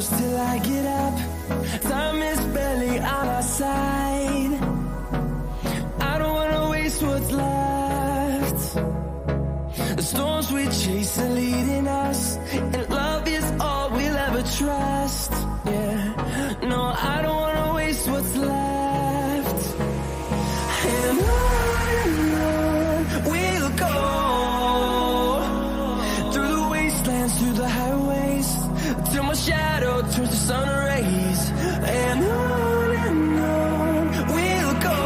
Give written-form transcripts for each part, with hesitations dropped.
close till I get up. Time is barely on our side. I don't wanna waste what's left. The storms we chase are leading us, and love is all we'll ever trust. Yeah, no, I don't wanna waste what's left. And on we'll go, through the wastelands, through the highways, till my shadow turns to sun rays. And on we'll go,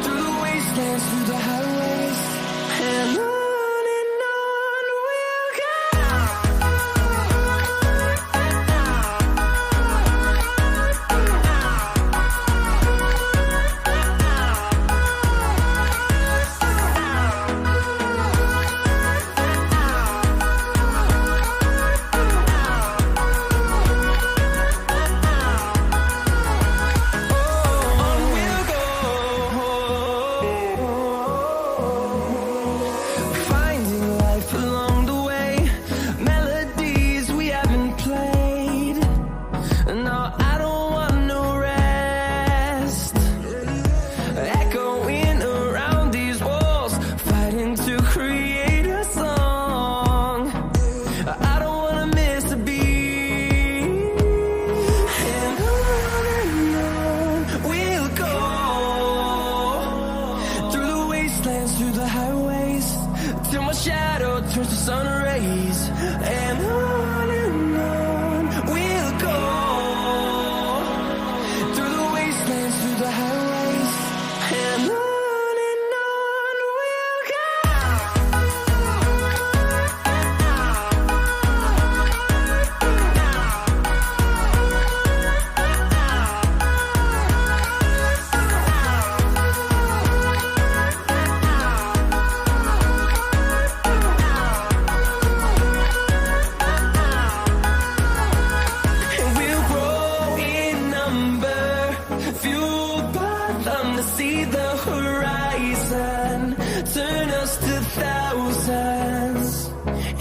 through the wastelands, through the highways, and on we'll go. Finding life along the way, melodies we haven't played. No, I don't want no rest. Echoing around these walls, fighting to create a song. I don't wanna miss a beat. And on we'll go, through the wastelands, through the highways, till my shadow turns to sun rays. And on we'll go, through the wastelands, through the highways, and on we'll go. And we'll grow in number, fueled by them to see the horizon, turn us to thousands.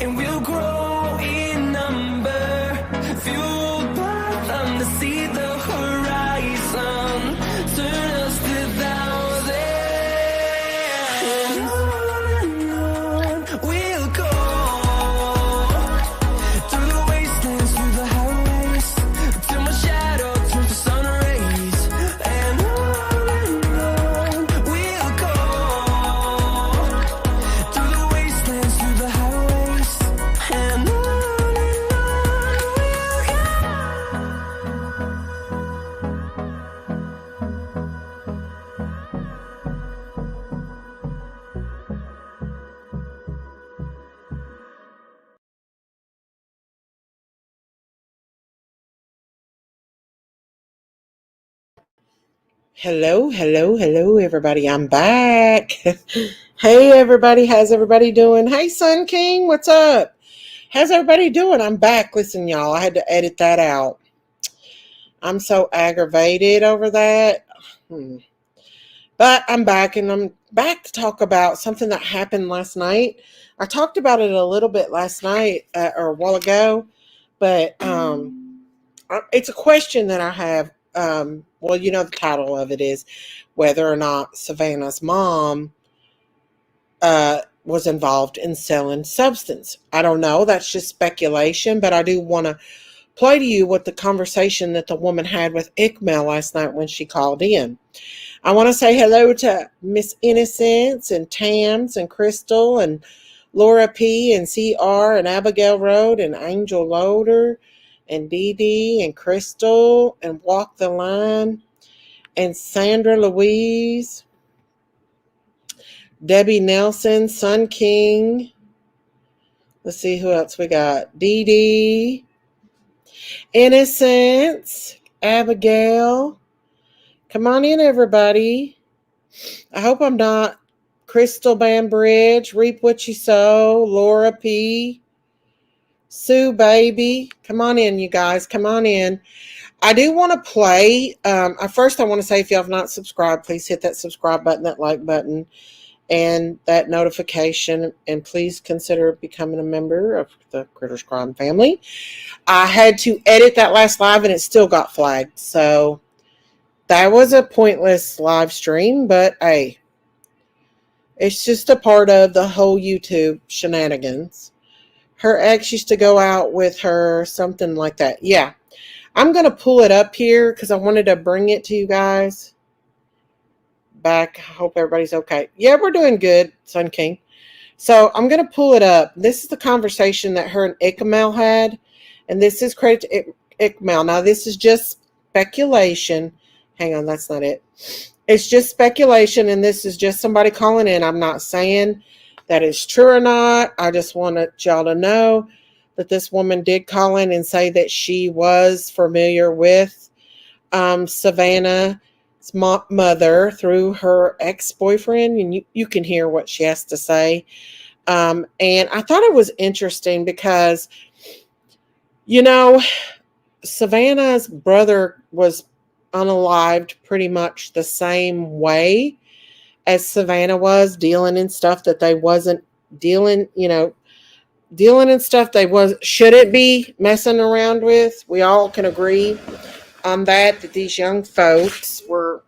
And we'll grow in number, fueled by them to see the horizon, turn us to thousands. And on we'll go, through the wastelands, through the highways, till my shadow turns to sun rays. And on we'll go, through the wastelands, through the highways, and on we'll go. Hello, everybody. I'm back. Hey, everybody. How's everybody doing? Hey, Sun King. What's up? How's everybody doing? I'm back. Listen, y'all, I had to edit that out. I'm so aggravated over that. But I'm back, and I'm back to talk about something that happened last night. I talked about it a little bit last night or a while ago, but it's a question that I have. Well, you know, the title of it is whether or not Savanah's mom was involved in selling substance. I don't know. That's just speculation, but I do want to play to you what the conversation that the woman had with Ikmel last night when she called in. I want to say hello to Miss Innocence and Tams and Crystal and Laura P. and CR and Abigail Road and Angel Loader and Dee Dee and Crystal and Walk the Line and Sandra Louise, Debbie Nelson, Sun King. Let's see who else we got. Dee Dee, Innocence, Abigail. Come on in, everybody. I hope I'm not. Crystal Bambridge, Reap What You Sow, Laura P., Sue Baby. Come on in, you guys. Come on in. I do want to play. First, I want to say if you have not subscribed, please hit that subscribe button, that like button. and that notification, and please consider becoming a member of the Critters Crime family. I had to edit that last live and it still got flagged. So that was a pointless live stream, but hey, it's just a part of the whole YouTube shenanigans. Her ex used to go out with her, something like that. Yeah. I'm going to pull it up here because I wanted to bring it to you guys. Back. I hope everybody's okay. Yeah, we're doing good, Sun King. So I'm going to pull it up. This is the conversation that her and Ikmael had. And this is credit to Ikmael. Now, this is just speculation. Hang on, that's not it. It's just speculation, and this is just somebody calling in. I'm not saying that it's true or not. I just wanted y'all to know that this woman did call in and say that she was familiar with Savanah's mother through her ex-boyfriend, and you can hear what she has to say. And I thought it was interesting because, you know, Savanah's brother was unalived pretty much the same way as Savanah was, dealing in stuff that they wasn't dealing, dealing in stuff they shouldn't be messing around with. We all can agree on that these young folks were,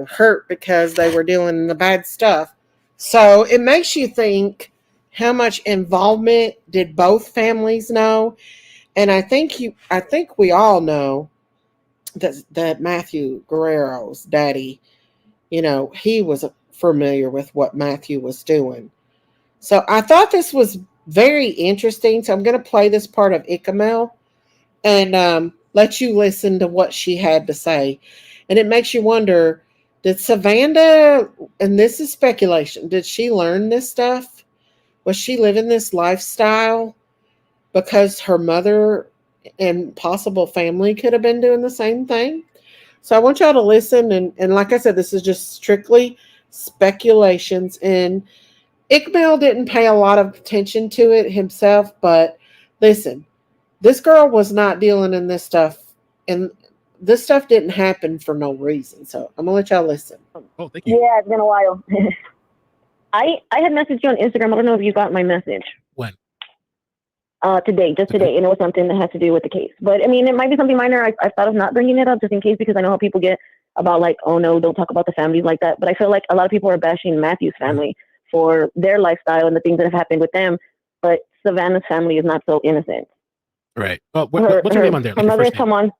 hurt because they were dealing in the bad stuff. So it makes you think, how much involvement did both families know? And I think we all know that Matthew Guerrero's daddy, he was familiar with what Matthew was doing. So I thought this was very interesting. So I'm going to play this part of Ikmael and let you listen to what she had to say. And it makes you wonder, did Savanah, and this is speculation, did she learn this stuff? Was she living this lifestyle because her mother and possible family could have been doing the same thing? So I want y'all to listen. And like I said, this is just strictly speculations. And Ikmael didn't pay a lot of attention to it himself. But listen, this girl was not dealing in this stuff. And this stuff didn't happen for no reason. So I'm going to let y'all listen. Oh, thank you. Yeah, it's been a while. I had messaged you on Instagram. I don't know if you got my message. When? Today, just today, and it was something that has to do with the case. But I mean, it might be something minor. I thought of not bringing it up just in case, because I know how people get about like, oh no, don't talk about the families like that. But I feel like a lot of people are bashing Matthew's family for their lifestyle and the things that have happened with them. But Savanah's family is not so innocent. Right. Well, what's her name on there? Her mother is someone.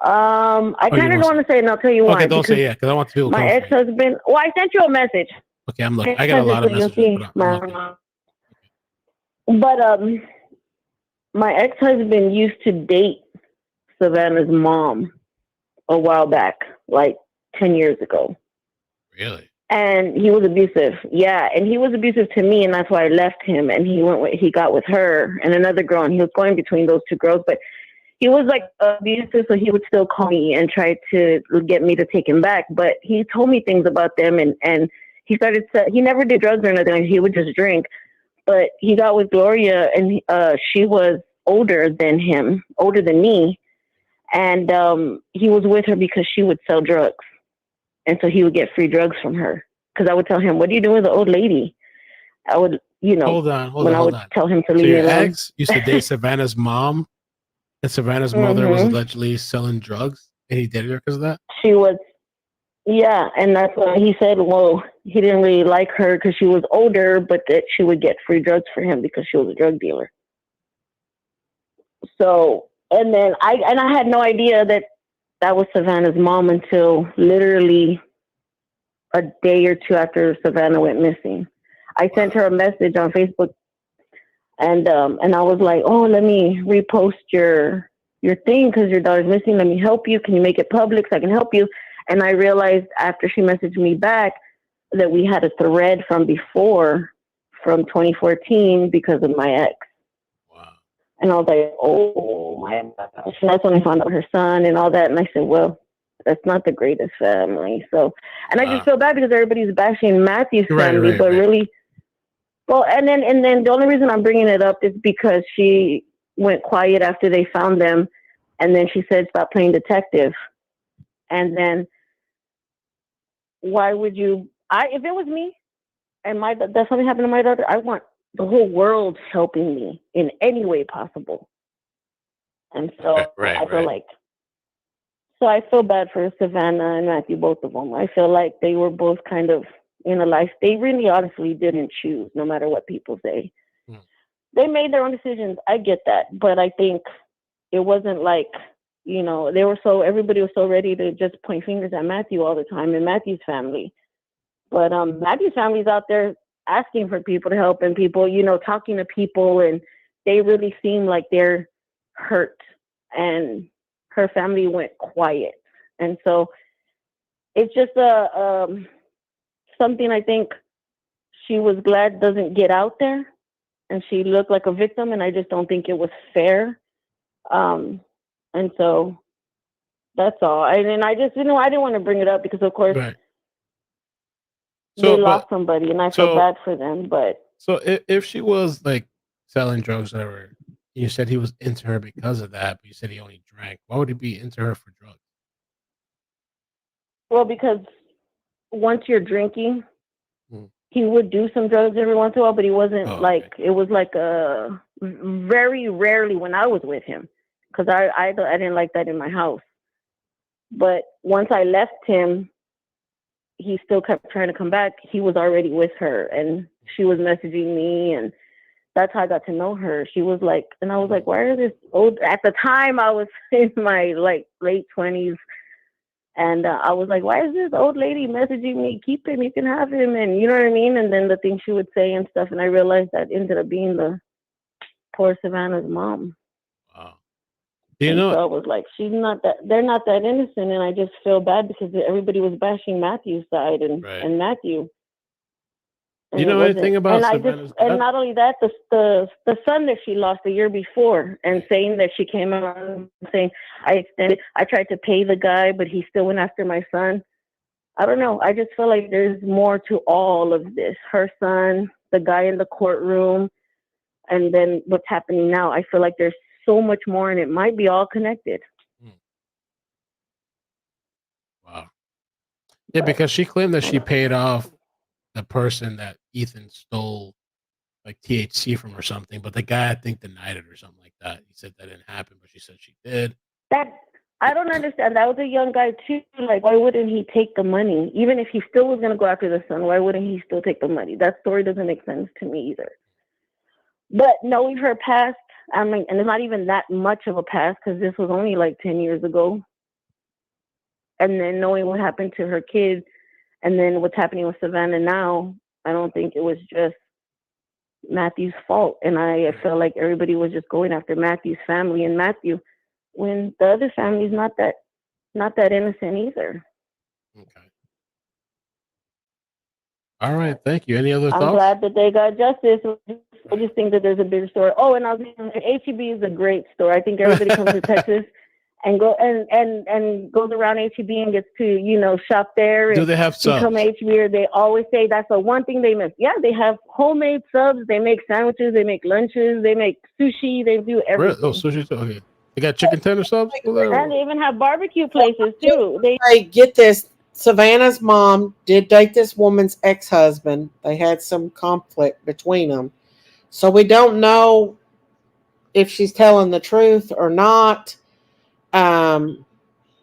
I kind of don't want to say it, and I'll tell you why. Okay, don't say because I want to. My ex-husband. Well, I sent you a message. Okay, I'm looking. I got a lot of messages. But my ex-husband used to date Savanah's mom a while back, like 10 years ago. Really? And he was abusive. Yeah, and he was abusive to me, and that's why I left him. And he got with her and another girl, and he was going between those two girls. But he was like abusive, so he would still call me and try to get me to take him back. But he told me things about them, and he never did drugs or anything. He would just drink. But he got with Gloria, and she was older than me. And he was with her because she would sell drugs. And so he would get free drugs from her. Because I would tell him, what are you doing with the old lady? I would, Hold on. Tell him to leave me alone. Your ex used to date Savanah's mom, and Savanah's mother was allegedly selling drugs, and he dated her because of that? She was. Yeah, and that's why he said, well, he didn't really like her because she was older, but that she would get free drugs for him because she was a drug dealer. So, and then I had no idea that was Savanah's mom until literally a day or two after Savanah went missing. I sent her a message on Facebook, and I was like, oh, let me repost your thing because your daughter's missing. Let me help you. Can you make it public so I can help you? And I realized after she messaged me back that we had a thread from before, from 2014, because of my ex. Wow. And I was like, oh my gosh. And that's when I found out her son and all that. And I said, well, that's not the greatest family. So, and I just feel bad because everybody's bashing Matthew's family, but really, well, and then the only reason I'm bringing it up is because she went quiet after they found them. And then she said, stop playing detective. And then why would you? If it was me and that something happened to my daughter, I want the whole world helping me in any way possible. And Right, so right, I feel right. like, so I feel bad for Savannah and Matthew, both of them. I feel like they were both kind of in a life they really honestly didn't choose, no matter what people say. Hmm. They made their own decisions. I get that. But I think it wasn't like, everybody was so ready to just point fingers at Matthew all the time and Matthew's family. But Matthew's family's out there asking for people to help and people, talking to people, and they really seem like they're hurt. And her family went quiet, and so it's just something I think she was glad doesn't get out there, and she looked like a victim, and I just don't think it was fair. Um, and so that's all. And I just, I didn't want to bring it up because, of course, Right. they So, lost but somebody, and I feel so bad for them. But so if she was like selling drugs or whatever, you said he was into her because of that, but you said he only drank. Why would he be into her for drugs? well, because once you're drinking, Hmm. he would do some drugs every once in a while, but he wasn't Oh, okay. like, it was like a very rarely when I was with him, because I didn't like that in my house. But once I left him, he still kept trying to come back. He was already with her, and she was messaging me, and that's how I got to know her. She was like, and I was Hmm. like, why are this old? At the time, I was in my like late 20s, and I was like, why is this old lady messaging me? Keep him, you can have him, and you know what I mean. And then the things she would say and stuff, and I realized that ended up being the poor Savannah's mom. Wow. Do you And know? so I was like, they're not that innocent. And I just feel bad because everybody was bashing Matthew's side Right. and Matthew. Do you And it know wasn't, anything about Savannah's and death? not only that, the son that she lost the year before, and Right. saying that she came around saying, I tried to pay the guy, but he still went after my son. I don't know. I just feel like there's more to all of this. Her son, the guy in the courtroom, and then what's happening now. I feel like there's so much more, and it might be all connected. Hmm. Wow. Yeah, But because she claimed that I she don't paid know. off the person that Ethan stole like THC from or something, but the guy I think denied it or something like that. He said that didn't happen, but she said she did. That I don't understand. That was a young guy too. Like, why wouldn't he take the money? Even if he still was gonna go after the son, why wouldn't he still take the money? That story doesn't make sense to me either. But knowing her past, I mean, and it's not even that much of a past because this was only like 10 years ago. And then knowing what happened to her kid, and then what's happening with Savannah now, I don't think it was just Matthew's fault. And I Right. feel like everybody was just going after Matthew's family and Matthew, when the other family's not that innocent either. Okay. All right. Thank you. Any other I'm thoughts? glad that they got justice. I Right. just think that there's a bigger story. Oh, and I was HEB is a great store. I think everybody comes to Texas and goes around HEB and gets to shop there Do and they have become subs? HEB. Or they always say that's the one thing they miss. Yeah, they have homemade subs. They make sandwiches. They make lunches. They make sushi. They do Really? Oh, everything, sushi too. Okay. They got chicken tender subs over there? and they even have barbecue places too. They Hey, get this. Savannah's mom did date this woman's ex-husband. They had some conflict between them. So we don't know if she's telling the truth or not. Um,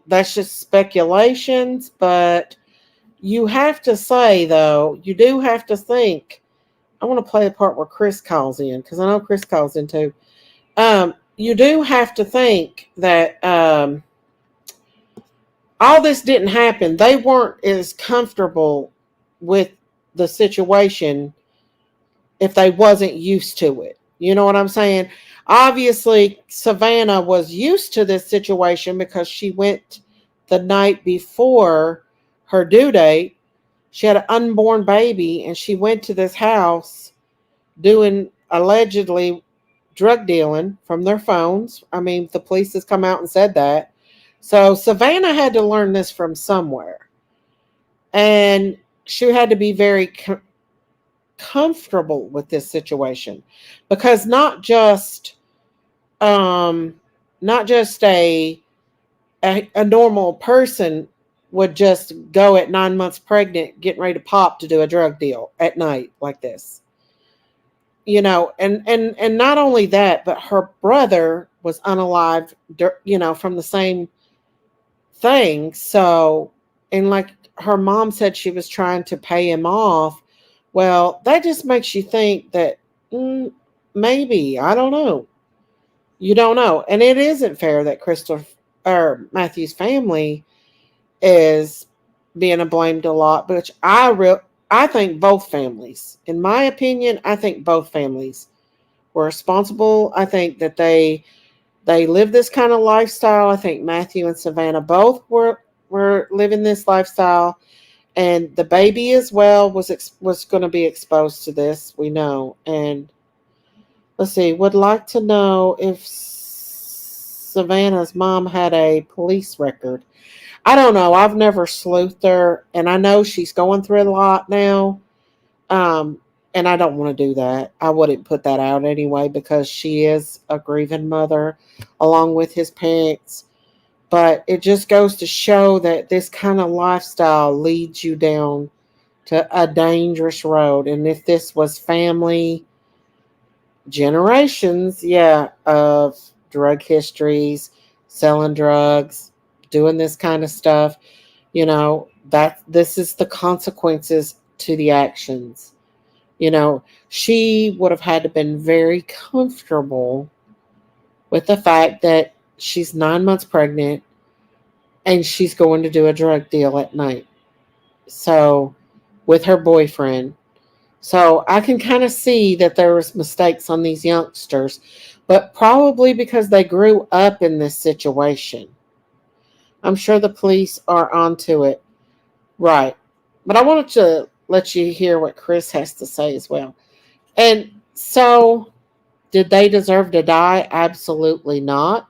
that's just speculations, but you have to say, though, you do have to think. I want to play the part where Chris calls in because I know Chris calls in too. You do have to think that all this didn't happen. They weren't as comfortable with the situation if they wasn't used to it. You know what I'm saying? Obviously, Savannah was used to this situation because she went the night before her due date. She had an unborn baby and she went to this house doing allegedly drug dealing from their phones. I mean, the police has come out and said that. So Savannah had to learn this from somewhere. And she had to be very comfortable with this situation because um not just a normal person would just go at 9 months pregnant, getting ready to pop to do a drug deal at night like this. And not only that, but her brother was unalived, from the same thing. So, and like her mom said, she was trying to pay him off. Well, that just makes you think that maybe, I don't know. You don't know. And it isn't fair that Crystal or Matthew's family is being blamed a lot, which I think both families, in my opinion, I think both families were responsible. I think that they live this kind of lifestyle. I think Matthew and Savannah both were living this lifestyle, and the baby as well was going to be exposed to this. We know. And let's see. Would like to know if Savannah's mom had a police record. I don't know. I've never sleuthed her, and I know she's going through a lot now. Um, and I don't want to do that. I wouldn't put that out anyway because she is a grieving mother along with his parents. But it just goes to show that this kind of lifestyle leads you down to a dangerous road. And if this was family generations, yeah, of drug histories, selling drugs, doing this kind of stuff, that this is the consequences to the actions. She would have had to been very comfortable with the fact that she's 9 months pregnant and she's going to do a drug deal at night. So, with her boyfriend. So I can kind of see that there was mistakes on these youngsters, but probably because they grew up in this situation. I'm sure the police are onto it. Right. But I wanted to let you hear what Chris has to say as well. And so, did they deserve to die? Absolutely not.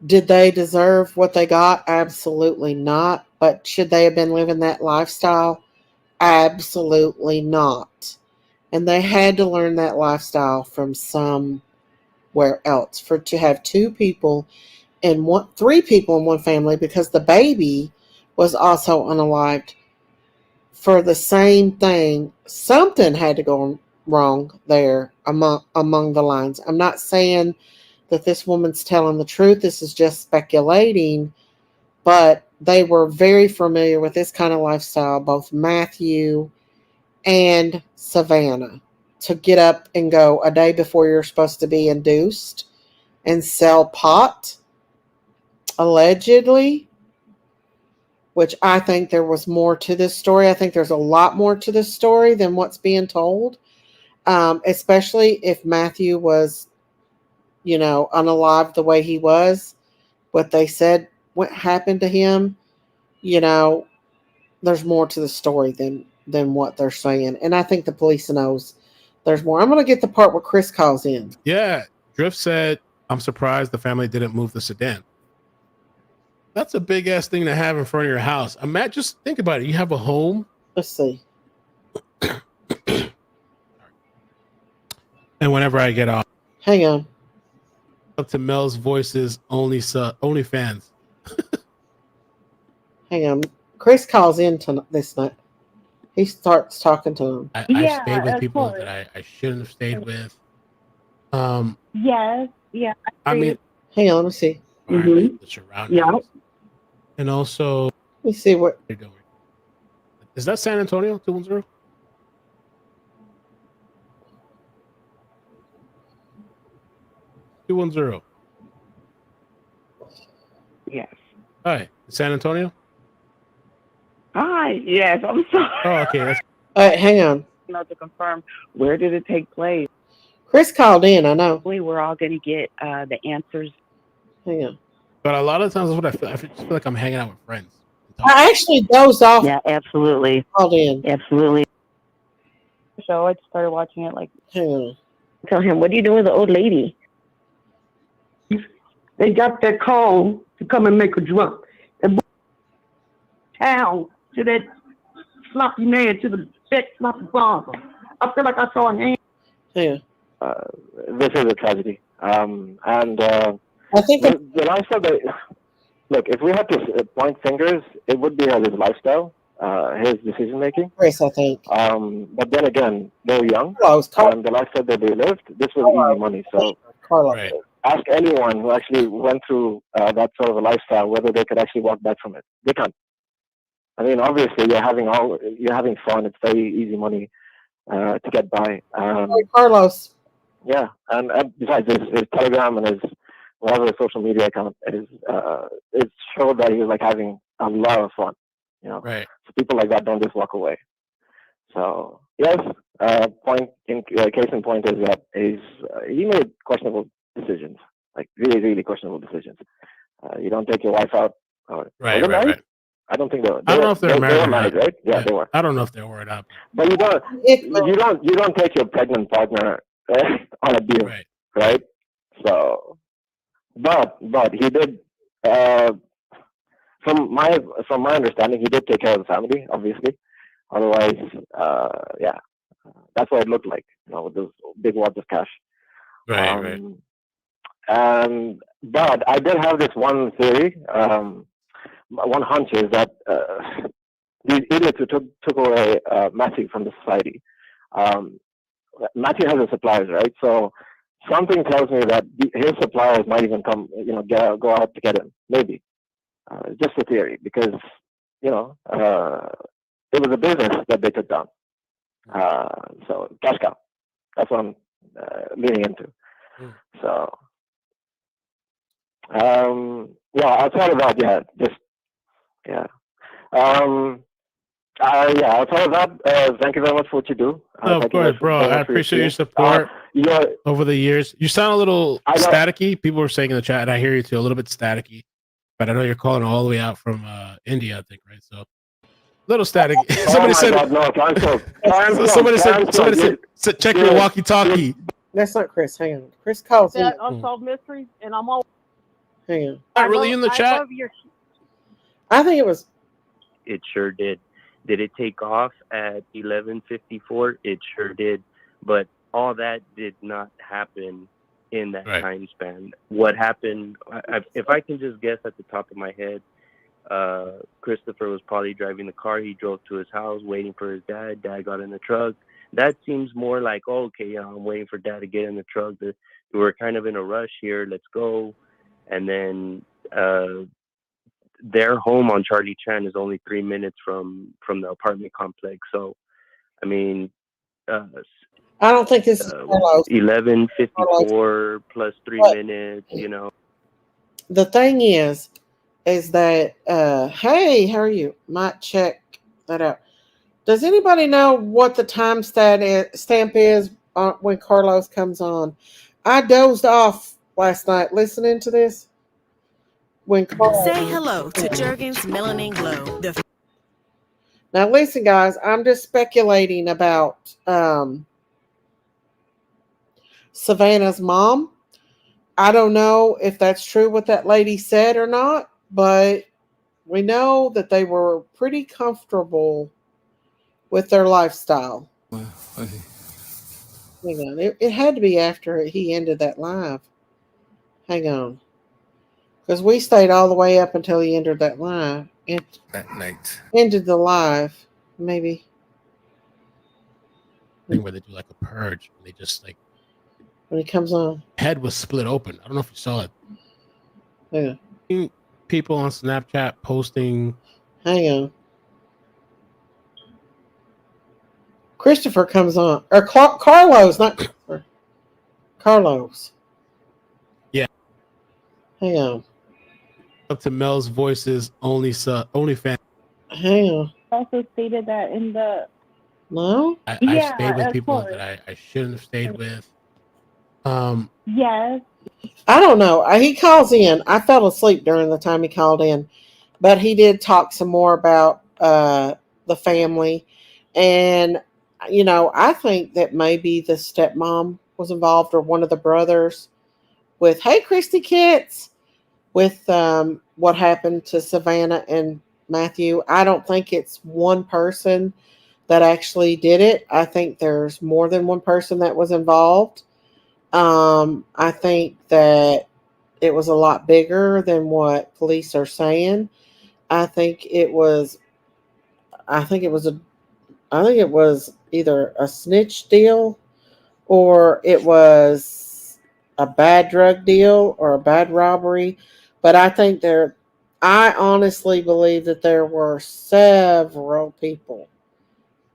Did they deserve what they got? Absolutely not. But should they have been living that lifestyle? Absolutely not. And they had to learn that lifestyle from somewhere else. For to have three people in one family, because the baby was also unalived for the same thing. Something had to go wrong there among the lines. I'm not saying that this woman's telling the truth. This is just speculating, but they were very familiar with this kind of lifestyle, both Matthew and Savannah, to get up and go a day before you're supposed to be induced and sell pot, allegedly, which I think there was more to this story. I think there's a lot more to this story than what's being told, especially if Matthew was, unalive the way he was. What they said what happened to him, there's more to the story than what they're saying. And I think the police knows there's more. I'm going to get the part where Chris calls in. Yeah. Drift said, I'm surprised the family didn't move the sedan. That's a big ass thing to have in front of your house. Matt, just think about it. You have a home. Let's see. And whenever I get off, hang on. Up to Mel's Voices only fans. Hang on. Chris calls in this night. He starts talking to him. I stayed with people that I shouldn't have stayed with. Yes. Yeah. I mean, hang on. Let me see. The surroundings. Yeah. And also, let me see what you're doing. Is that San Antonio 210? Yes. Hi, San Antonio. Hi. Yes. I'm sorry. Oh, okay. Hang on. To confirm, where did it take place? Chris called in. I know. We're all going to get the answers. Hang on. But a lot of times, what I feel like I'm hanging out with friends. I actually dozed off. Yeah, absolutely. Called in. Absolutely. So I just started watching it. Hang on. Tell him, what are you doing with the old lady? They got that call to come and make her drunk. And town to that sloppy man, to the fat sloppy father. I feel like I saw a hand. Yeah. This is a tragedy. I think the lifestyle that look, if we had to point fingers, it would be at his lifestyle, his decision making. Chris, I think. But then again, they were young, Carlos. and the lifestyle that they lived, this was easy money. So Carlos. Right. ask anyone who actually went through that sort of a lifestyle whether they could actually walk back from it. They can't. I mean, obviously, you're having fun. It's very easy money to get by. Carlos. Yeah, and besides his Telegram and his whatever social media account is, it showed that he was like having a lot of fun. You know, Right. so people like that don't just walk away. So yes, case in point is that he made questionable decisions, like really, really questionable decisions. You don't take your wife out. Right. I don't think they were. I don't know if they're married. They were married, right? Yeah, they were. I don't know if they were or not. But you don't take your pregnant partner on a deal, right? So, but he did. From my understanding, he did take care of the family, obviously. Otherwise, yeah, that's what it looked like, with those big wads of cash. Right. But I did have this one theory. One hunch is that these idiots who took away Matthew from the society. Matthew has his suppliers, right? So something tells me that his suppliers might even come, go out to get him. Maybe. Just a theory, because it was a business that they took down. So cash cow. That's what I'm leaning into. So outside of that, outside of that, thank you very much for what you do. Of course, bro. I appreciate your support over the years. You sound a little staticky. People were saying in the chat, and I hear you too, a little bit staticky. But I know you're calling all the way out from India, I think, right? So a little static. Somebody said, check your walkie-talkie. That's not Chris. Hang on. Chris calls that Unsolved Mysteries, and I'm all. Hang on. Not really in the chat? I think it was. It sure did. Did it take off at 11:54? It sure did. But all that did not happen in that time span. What happened, if I can just guess at the top of my head, Christopher was probably driving the car. He drove to his house waiting for his dad. Dad got in the truck. That seems more like, I'm waiting for dad to get in the truck. We're kind of in a rush here. Let's go. And then their home on Charlie Chan is only 3 minutes from the apartment complex. So, I mean, I don't think this is 11:54 plus 3 minutes. The thing is that hey, how are you? Might check that out. Does anybody know what the time stamp is when Carlos comes on? I dozed off last night listening to this. When Say hello to Jergens Melanin Glow. Now listen, guys, I'm just speculating about Savannah's mom. I don't know if that's true what that lady said or not, but we know that they were pretty comfortable with their lifestyle. Hang on. It had to be after he ended that live. Hang on. Because we stayed all the way up until he entered that live. That night. Ended the live, maybe. Thing where they do like a purge. They just like. When he comes on. Head was split open. I don't know if you saw it. Yeah. People on Snapchat posting. Hang on. Christopher comes on. Or Carlos, not Christopher. Carlos. Yeah. Hang on. Up to Mel's Voices only fan. Hang on. Also stated that in the. No? I stayed with people that I shouldn't have stayed with. Yes. I don't know. He calls in. I fell asleep during the time he called in, but he did talk some more about the family. And, I think that maybe the stepmom was involved or one of the brothers with, hey, Christy Kits, with what happened to Savannah and Matthew. I don't think it's one person that actually did it. I think there's more than one person that was involved. I think that it was a lot bigger than what police are saying. I think it was. I think it was a. I think it was either a snitch deal or it was a bad drug deal or a bad robbery. But I honestly believe that there were several people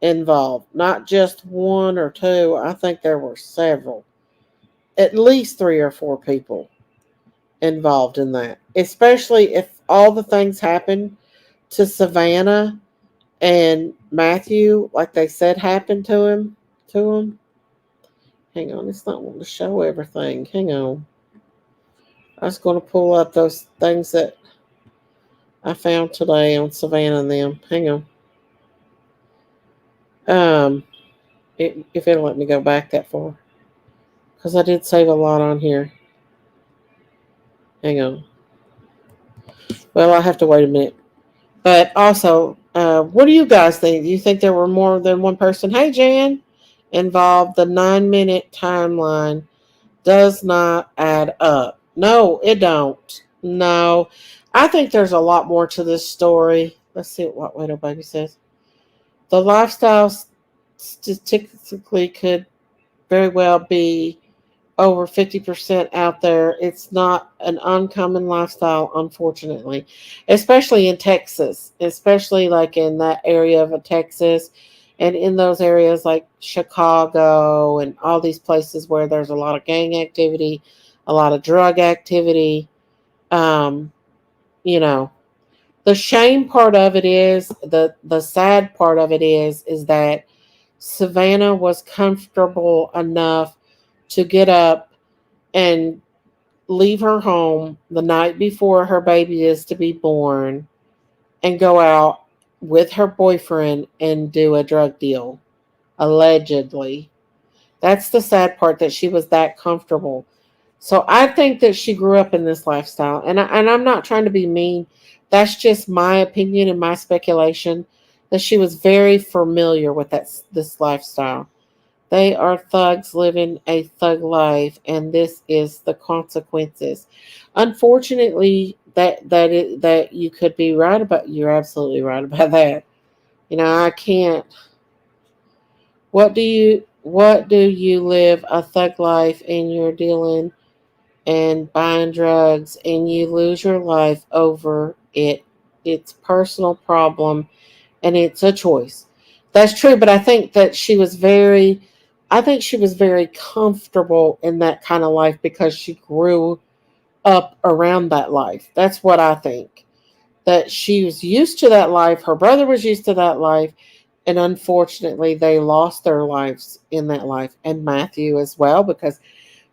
involved, not just one or two. I think there were several, at least three or four people involved in that, especially if all the things happened to Savannah and Matthew, like they said happened to him. Hang on, it's not wanting to show everything. Hang on. I was going to pull up those things that I found today on Savannah and them. Hang on. Um, if it'll let me go back that far, because I did save a lot on here. Hang on. Well, I have to wait a minute. But also, what do you guys think? Do you think there were more than one person? Hey, Jan, involved. The 9-minute timeline does not add up. No, it don't. No, I think there's a lot more to this story. Let's see what Widow Baby says. The lifestyle statistically could very well be over 50% out there. It's not an uncommon lifestyle, unfortunately, especially in Texas, especially like in that area of Texas and in those areas like Chicago and all these places where there's a lot of gang activity, a lot of drug activity. Um, you know, the shame part of it is the sad part of it is that Savannah was comfortable enough to get up and leave her home the night before her baby is to be born and go out with her boyfriend and do a drug deal, allegedly. That's the sad part, that she was that comfortable. So I think that she grew up in this lifestyle, and I'm not trying to be mean. That's just my opinion and my speculation, that she was very familiar with this lifestyle. They are thugs living a thug life, and this is the consequences. Unfortunately, that you could be right about. You're absolutely right about that. I can't. What do you live a thug life and you're dealing and buying drugs and you lose your life over it? It's personal problem and it's a choice. That's true, but I think she was very comfortable in that kind of life because she grew up around that life. That's what I think. That she was used to that life, her brother was used to that life, and unfortunately they lost their lives in that life. And Matthew as well, because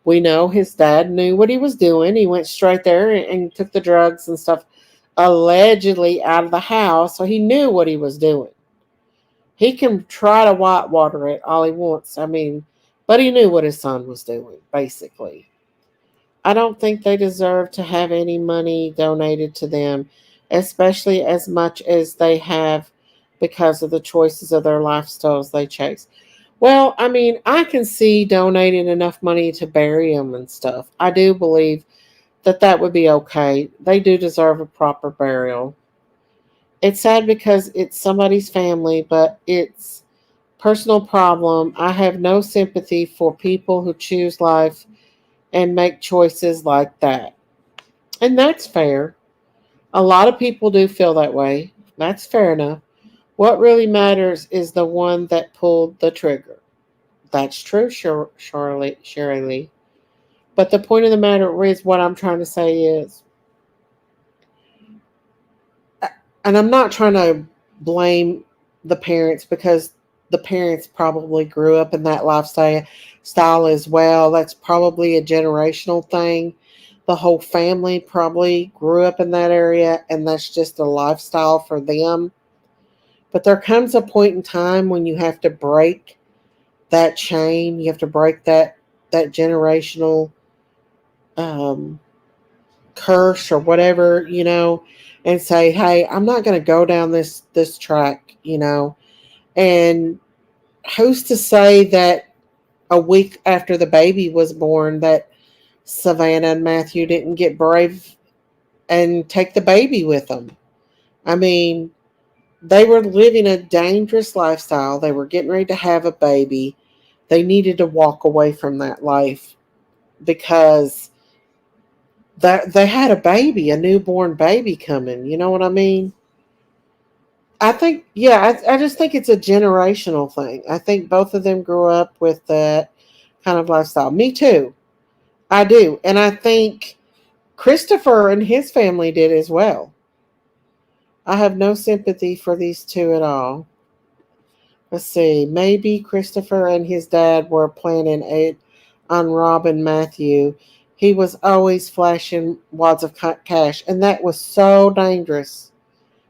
we know his dad knew what he was doing. He went straight there and took the drugs and stuff allegedly out of the house, so he knew what he was doing. He can try to whitewater it all he wants. But he knew what his son was doing, basically. I don't think they deserve to have any money donated to them, especially as much as they have because of the choices of their lifestyles they chase. Well, I can see donating enough money to bury them and stuff. I do believe that would be okay. They do deserve a proper burial. It's sad because it's somebody's family, but it's personal problem. I have no sympathy for people who choose life and make choices like that. And that's fair. A lot of people do feel that way. That's fair enough. What really matters is the one that pulled the trigger. That's true, Shirley. But the point of the matter is, what I'm trying to say is, and I'm not trying to blame the parents, because the parents probably grew up in that lifestyle as well. That's probably a generational thing. The whole family probably grew up in that area, and that's just a lifestyle for them. But there comes a point in time when you have to break that chain. You have to break that generational um, curse or whatever, and say, "Hey, I'm not going to go down this track," And who's to say that a week after the baby was born that Savanah and Matthew didn't get brave and take the baby with them. I mean, they were living a dangerous lifestyle. They were getting ready to have a baby. They needed to walk away from that life because they had a baby, a newborn baby coming. You know what I mean? I think, yeah, I just think it's a generational thing. I think both of them grew up with that kind of lifestyle. Me too. I do. And I think Christopher and his family did as well. I have no sympathy for these two at all. Let's see. Maybe Christopher and his dad were planning it on robbing Matthew. He was always flashing wads of cash, and that was so dangerous.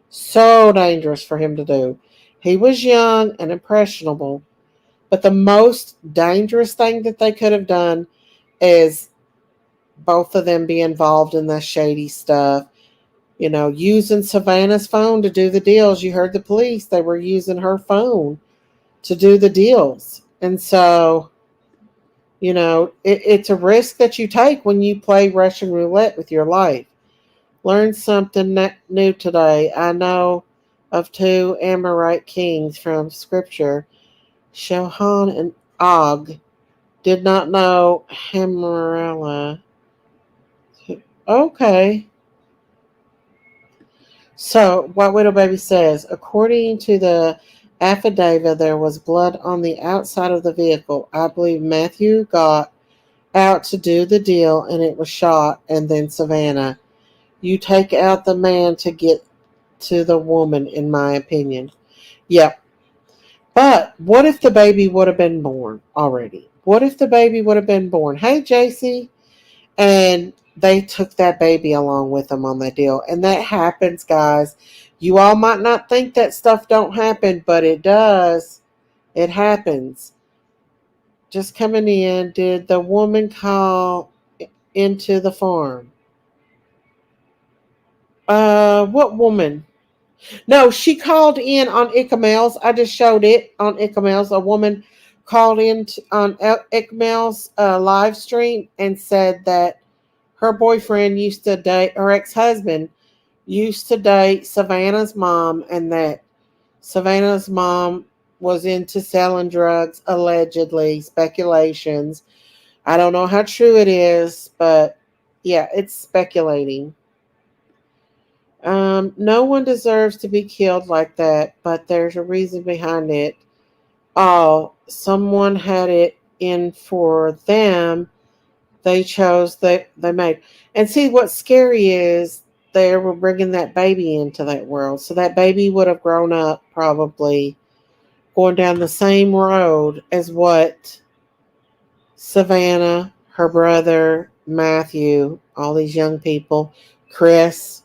So dangerous for him to do. He was young and impressionable, but the most dangerous thing that they could have done is both of them be involved in the shady stuff. You know, using Savanah's phone to do the deals. You heard the police, they were using her phone to do the deals. And so, it's a risk that you take when you play Russian roulette with your life. Learn something new today. I know of two Amorite kings from Scripture, Shohan and Og. Did not know Hamarala. Okay. So, what Widow Baby says, according to the affidavit, there was blood on the outside of the vehicle. I believe Matthew got out to do the deal and it was shot, and then Savanah. You take out the man to get to the woman, in my opinion. Yep. But what if the baby would have been born already? What if the baby would have been born? Hey, JC. And they took that baby along with them on that deal. And that happens, guys. You all might not think that stuff don't happen, but it does. It happens. Just coming in, did the woman call into the farm? What woman? No, she called in on Ickamel's. I just showed it on Ickamel's. A woman called in on Ickamel's live stream and said that her boyfriend used to date, her ex-husband used to date Savanah's mom, and that Savanah's mom was into selling drugs, allegedly, speculations. I don't know how true it is, but yeah, it's speculating. No one deserves to be killed like that, but there's a reason behind it. Oh, someone had it in for them. They chose they made. And see, what's scary is they were bringing that baby into that world. So that baby would have grown up probably going down the same road as what Savanah, her brother, Matthew, all these young people, Chris.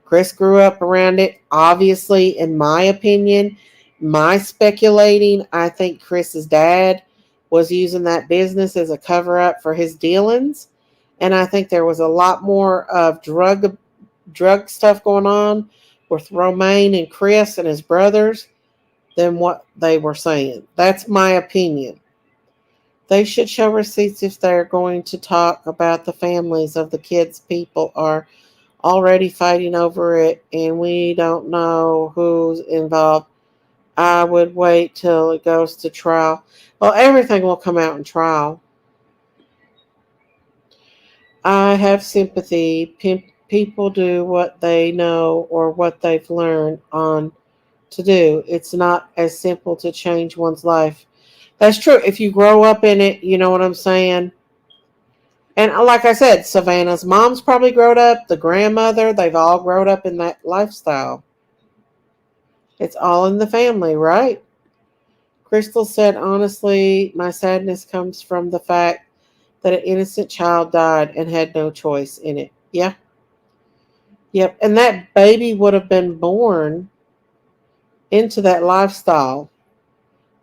Chris grew up around it. Obviously, in my opinion, my speculating, I think Chris's dad was using that business as a cover up for his dealings. And I think there was a lot more of drug stuff going on with Romaine and Chris and his brothers than what they were saying. That's my opinion. They should show receipts if they're going to talk about the families of the kids. People are already fighting over it, and we don't know who's involved. I would wait till it goes to trial. Well, everything will come out in trial. I have sympathy. People do what they know or what they've learned on to do. It's not as simple to change one's life. That's true. If you grow up in it, you know what I'm saying? And like I said, Savanah's mom's probably grown up, the grandmother, they've all grown up in that lifestyle. It's all in the family, right? Crystal said, honestly, my sadness comes from the fact that an innocent child died and had no choice in it. Yeah. Yep. And that baby would have been born into that lifestyle.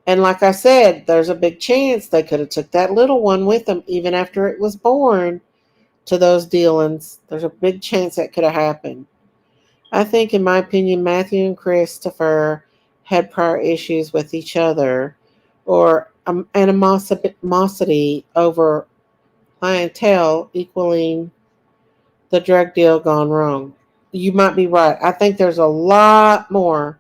And like I said, there's a big chance they could have took that little one with them even after it was born to those dealings. There's a big chance that could have happened. I think, in my opinion, Matthew and Christopher had prior issues with each other or animosity over clientele equaling the drug deal gone wrong. You might be right. I think there's a lot more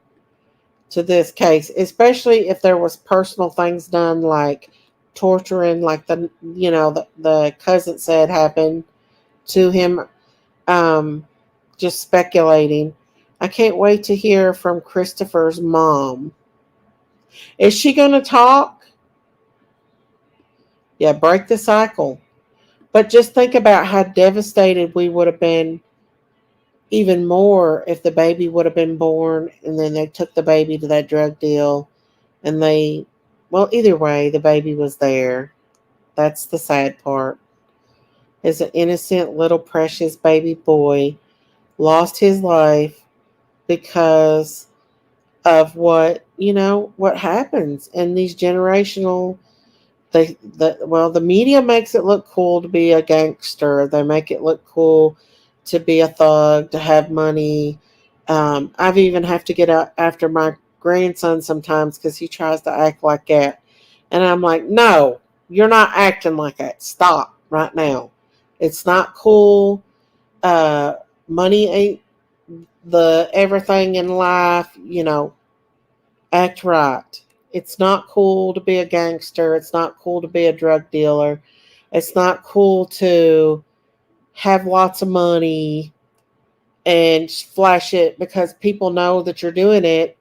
to this case, especially if there was personal things done like torturing, like the cousin said happened to him. Um, just speculating. I can't wait to hear from Christopher's mom. Is she going to talk? Yeah, break the cycle. But just think about how devastated we would have been even more if the baby would have been born and then they took the baby to that drug deal and well, either way, the baby was there. That's the sad part. Is an innocent little precious baby boy lost his life because of what happens in these generational. The media makes it look cool to be a gangster. They make it look cool to be a thug, to have money. I've even have to get out after my grandson sometimes because he tries to act like that, and I'm like, no, you're not acting like that. Stop right now. It's not cool. Uh, Money ain't the everything in life. Act right. It's not cool to be a gangster. It's not cool to be a drug dealer. It's not cool to have lots of money and flash it because people know that you're doing it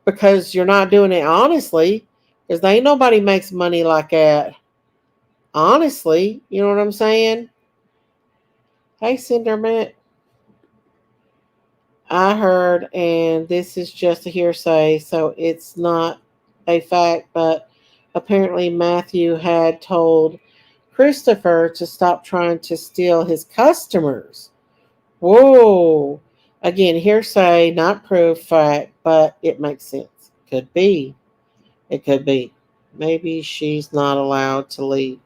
because you're not doing it honestly. Because ain't nobody makes money like that. Honestly, you know what I'm saying? Hey, Cinderman. I heard, and this is just a hearsay, so it's not a fact, but apparently Matthew had told Christopher to stop trying to steal his customers. Whoa. Again, hearsay, not proof, fact, but it makes sense. Could be. It could be. Maybe she's not allowed to leave.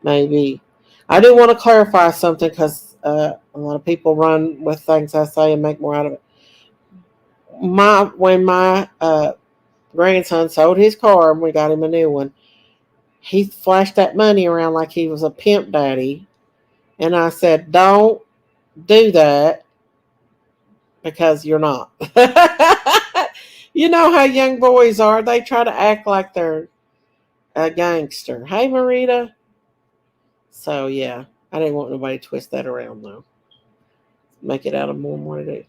Maybe. I do want to clarify something because a lot of people run with things I say and make more out of it. When my grandson sold his car and we got him a new one, he flashed that money around like he was a pimp daddy. And I said, don't do that because you're not. You know how young boys are. They try to act like they're a gangster. Hey, Marita. So, yeah, I didn't want nobody to twist that around, though. Make it out of more and more to do.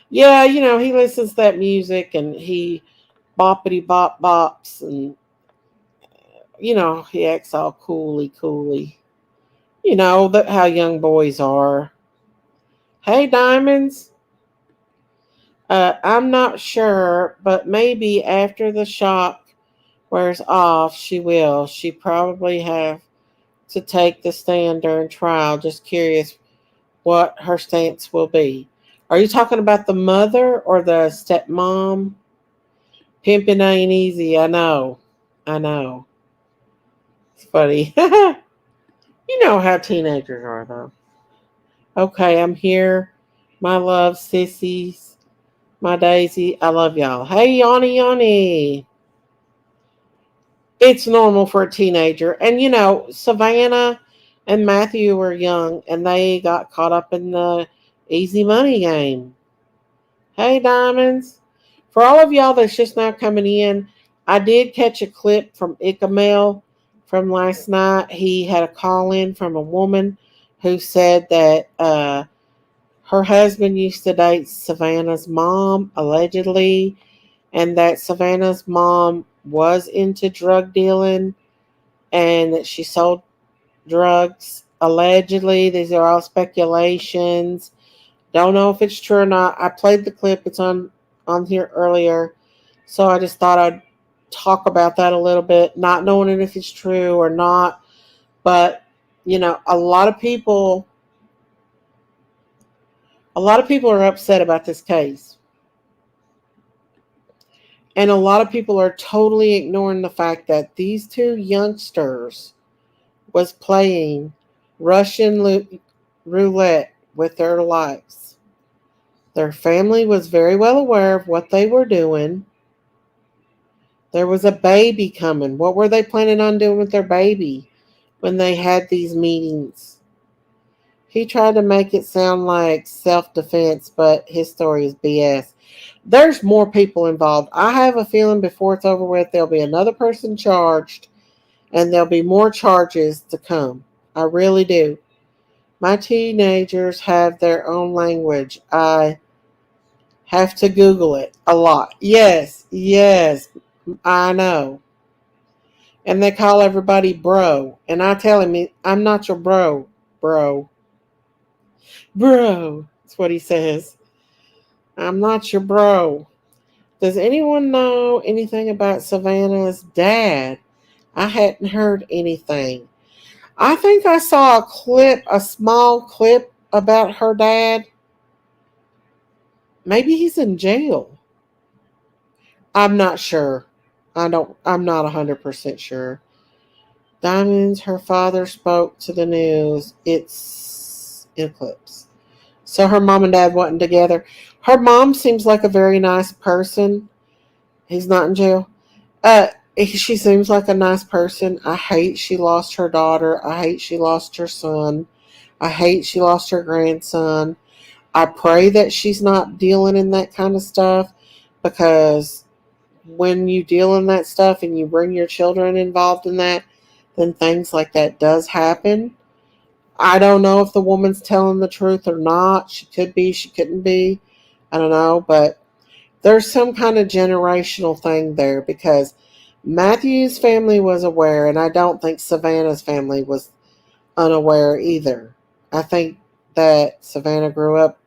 Yeah, he listens to that music and he boppity bop bops and, he acts all coolly. How young boys are. Hey, Diamonds. I'm not sure, but maybe after the shock wears off, she will. She probably have to take the stand during trial. Just curious what her stance will be. Are you talking about the mother or the stepmom? Pimping ain't easy. I know. It's funny. You know how teenagers are, though. Okay, I'm here. My love, sissies. My Daisy. I love y'all. Hey, Yanni. It's normal for a teenager. And Savannah and Matthew were young and they got caught up in the easy money game. Hey, Diamonds. For all of y'all that's just now coming in, I did catch a clip from Ickamel from last night. He had a call in from a woman who said that her husband used to date Savannah's mom, allegedly, and that Savannah's mom was into drug dealing and that she sold drugs allegedly. These are all speculations. Don't know if it's true or not. I played the clip. It's on here earlier. So I just thought I'd talk about that a little bit, not knowing if it's true or not. But, a lot of people are upset about this case. And a lot of people are totally ignoring the fact that these two youngsters was playing Russian roulette with their lives. Their family was very well aware of what they were doing. There was a baby coming. What were they planning on doing with their baby? when they had these meetings. He tried to make it sound like self-defense, but his story is BS. There's more people involved. I have a feeling before it's over with, there'll be another person charged, and there'll be more charges to come. I really do. My teenagers have their own language. I have to Google it a lot. Yes, yes, I know. And they call everybody bro. And I tell him, I'm not your bro, bro. Bro. That's what he says. I'm not your bro. Does anyone know anything about Savannah's dad? I hadn't heard anything. I think I saw a small clip about her dad. Maybe he's in jail. I'm not sure. I'm not 100% sure. Diamonds, her father spoke to the news. It's eclipse. So her mom and dad wasn't together. Her mom seems like a very nice person. He's not in jail. She seems like a nice person. I hate she lost her daughter. I hate she lost her son. I hate she lost her grandson. I pray that she's not dealing in that kind of stuff, because when you deal in that stuff and you bring your children involved in that, then things like that does happen. I don't know if the woman's telling the truth or not. She could be, she couldn't be. I don't know, but there's some kind of generational thing there, because Matthew's family was aware, and I don't think Savannah's family was unaware either. I think that Savannah grew up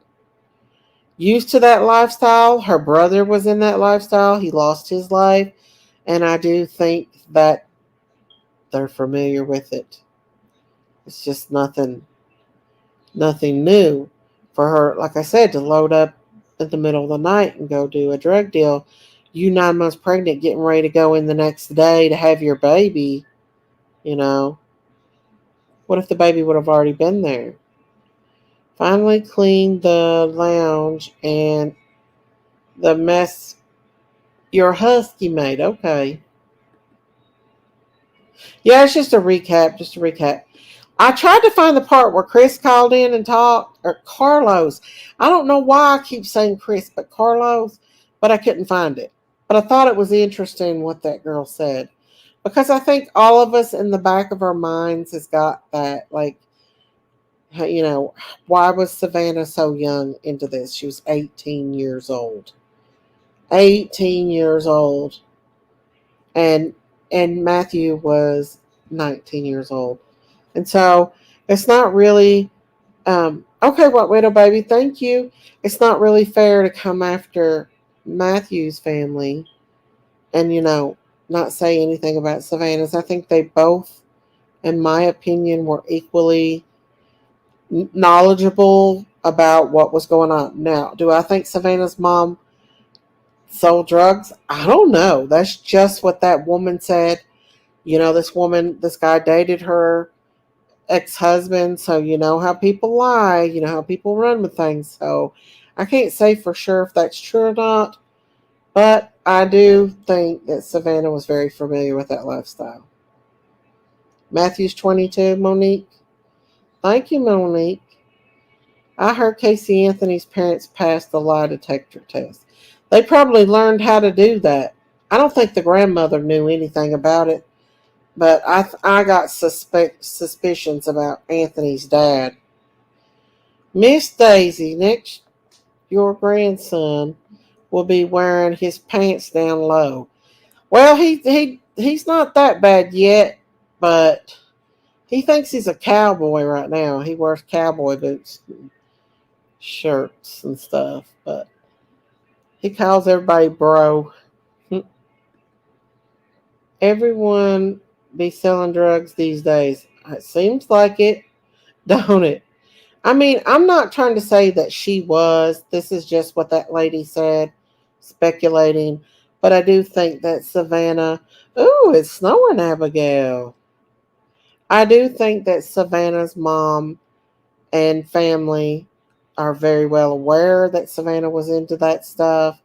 used to that lifestyle. Her brother was in that lifestyle. He lost his life. And I do think that they're familiar with it. It's just nothing new for her, like I said, to load up in the middle of the night and go do a drug deal. You 9 months pregnant, getting ready to go in the next day to have your baby, you know. What if the baby would have already been there? Finally cleaned the lounge and the mess your husky made. Okay. Yeah, it's just a recap. Just a recap. I tried to find the part where Chris called in and talked, or Carlos. I don't know why I keep saying Chris, but Carlos, but I couldn't find it. But I thought it was interesting what that girl said, because I think all of us in the back of our minds has got that, like, why was Savannah so young into this? She was 18 years old. 18 years old. And Matthew was 19 years old. And so it's not really, okay, what widow baby, thank you. It's not really fair to come after Matthew's family and, not say anything about Savannah's. I think they both, in my opinion, were equally knowledgeable about what was going on. Now, do I think Savannah's mom sold drugs? I don't know. That's just what that woman said. This guy dated her ex-husband, so you know how people lie, you know how people run with things. So I can't say for sure if that's true or not, but I do think that Savannah was very familiar with that lifestyle. Matthew's 22, Monique. Thank you, Monique. I heard Casey Anthony's parents passed the lie detector test. They probably learned how to do that. I don't think the grandmother knew anything about it, but I got suspicions about Anthony's dad. Miss Daisy, next your grandson will be wearing his pants down low. Well, he's not that bad yet, but he thinks he's a cowboy right now. He wears cowboy boots, and shirts, and stuff, but he calls everybody bro. Everyone be selling drugs these days. It seems like it, don't it? I mean, I'm not trying to say that she was. This is just what that lady said, speculating. But I do think that Savannah. Ooh, it's snowing, Abigail. I do think that Savannah's mom and family are very well aware that Savannah was into that stuff.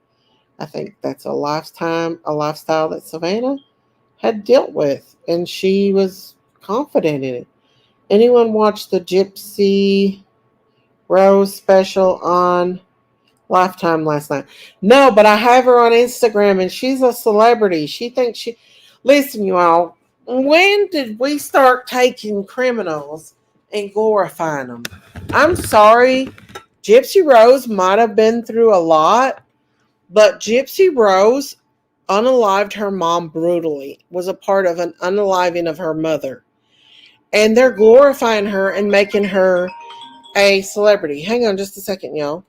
I think that's a lifestyle that Savannah had dealt with, and she was confident in it. Anyone watch the Gypsy Rose special on Lifetime last night? No, but I have her on Instagram and she's a celebrity. She thinks she. Listen, you all, when did we start taking criminals and glorifying them? I'm sorry. Gypsy Rose might have been through a lot, but Gypsy Rose unalived her mom brutally, was a part of an unaliving of her mother. And they're glorifying her and making her a celebrity. Hang on just a second, y'all.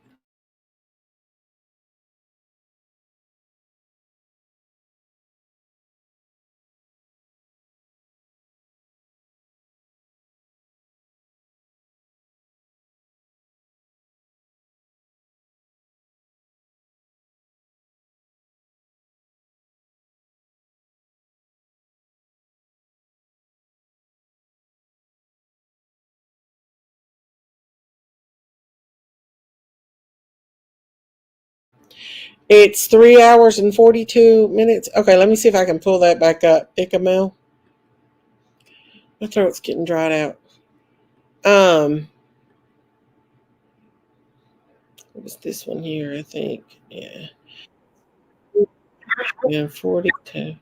It's 3 hours and 42 minutes. Okay, let me see if I can pull that back up. Icamel. My throat's getting dried out. What was this one here, I think? Yeah. Yeah, 42.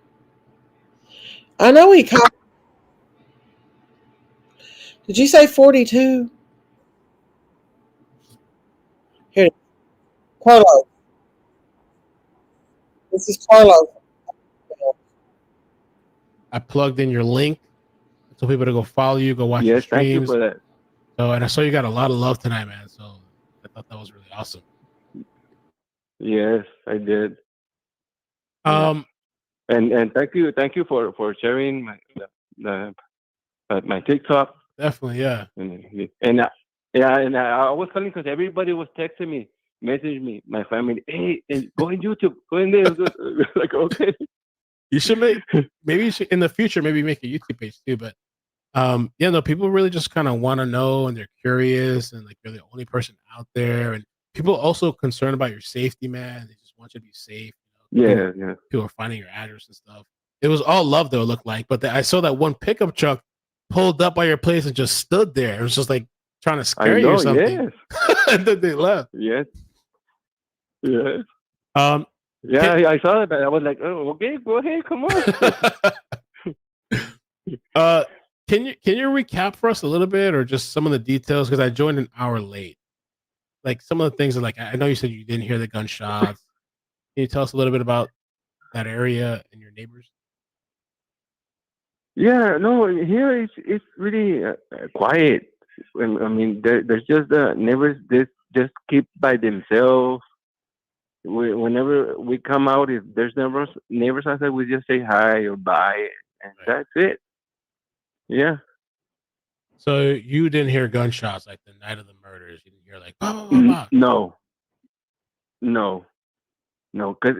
I know he called. Did you say 42? Here, Carlos. This is Carlos. I plugged in your link. I told people to go follow you, go watch your streams. Thank you for that. So, and I saw you got a lot of love tonight, man. So I thought that was really awesome. Yes, I did. And thank you for sharing my TikTok. Definitely, yeah. And I was calling because everybody was texting me, messaging me, my family. Hey, go on YouTube, go in there. Like, okay. You should maybe you should in the future maybe make a YouTube page too. But yeah, no, people really just kind of want to know and they're curious and like you're the only person out there, and people also concerned about your safety, man. They just want you to be safe. You know? Yeah. People are finding your address and stuff. It was all love though, it looked like. But I saw that one pickup truck pulled up by your place and just stood there. It was just like trying to scare you or something. Yes. And then they left. Yes. Yeah, I saw it, but I was like, oh, okay, go ahead, come on. Can you recap for us a little bit, or just some of the details? Because I joined an hour late. Like some of the things are like, I know you said you didn't hear the gunshots. Can you tell us a little bit about that area and your neighbors? Yeah, no, here it's really quiet. I mean, there's just neighbors. They just keep by themselves. Whenever we come out, if there's neighbors outside, we just say hi or bye, and that's it. Yeah. So you didn't hear gunshots like the night of the murders. You didn't hear like bah, bah, bah, bah. No, because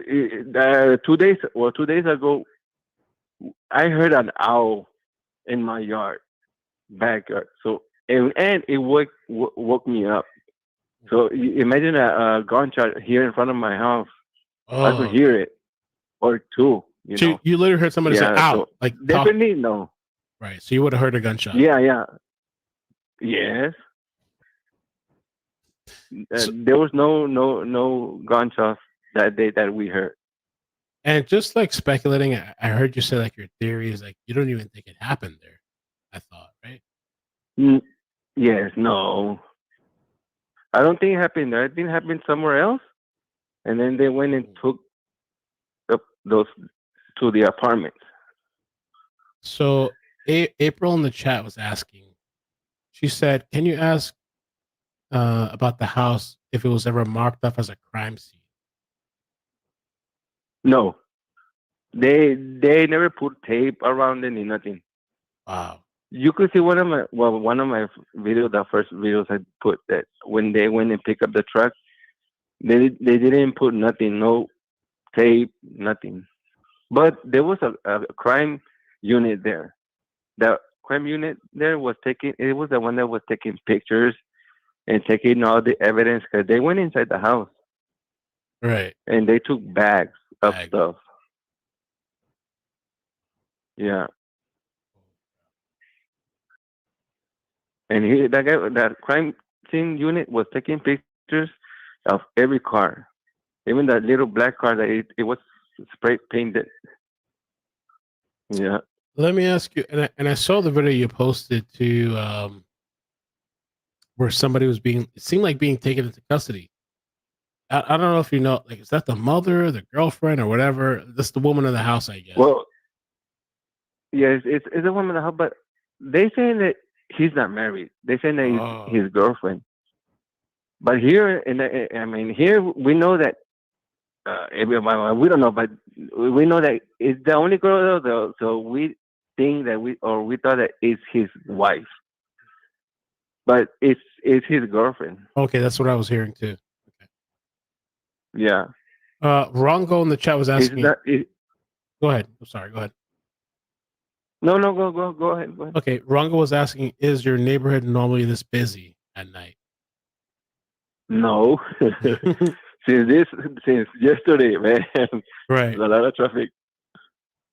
2 days ago, I heard an owl in my backyard. So and it woke me up. So imagine a gunshot here in front of my house. I could hear it, or two. You literally heard somebody say "ow!" So like definitely no. Right. So you would have heard a gunshot. Yeah. Yes. There was no gunshots that day that we heard. And just like speculating, I heard you say like your theory is like you don't even think it happened there. I thought, right? Yes. No. I don't think it happened there. I think it happened somewhere else, and then they went and took those to the apartments. So April in the chat was asking. She said, "Can you ask about the house if it was ever marked up as a crime scene?" No, they never put tape around it, nothing. Wow. You could see one of my videos, the first videos I put, that when they went and picked up the truck, they didn't put nothing, no tape, nothing. But there was a crime unit there. The crime unit there was it was the one that was taking pictures and taking all the evidence, because they went inside the house. Right. And they took bags of stuff. Yeah. And that crime scene unit was taking pictures of every car, even that little black car that it was spray painted. Yeah. Let me ask you, and I saw the video you posted to where somebody was it seemed like being taken into custody. I don't know if you know, like, is that the mother, the girlfriend, or whatever? That's the woman in the house, I guess. Well, yes, it's a woman in the house, but they saying that he's not married. They saying that he's his girlfriend. But here, here we know that we don't know, but we know that it's the only girl though. So we think that we thought that it's his wife, but it's his girlfriend. Okay, that's what I was hearing too. Okay. Yeah. Rongo in the chat was asking. Go ahead. I'm sorry. Go ahead. No, go ahead. Go ahead. Okay, Rongo was asking, is your neighborhood normally this busy at night? No. since yesterday, man. Right. There's a lot of traffic.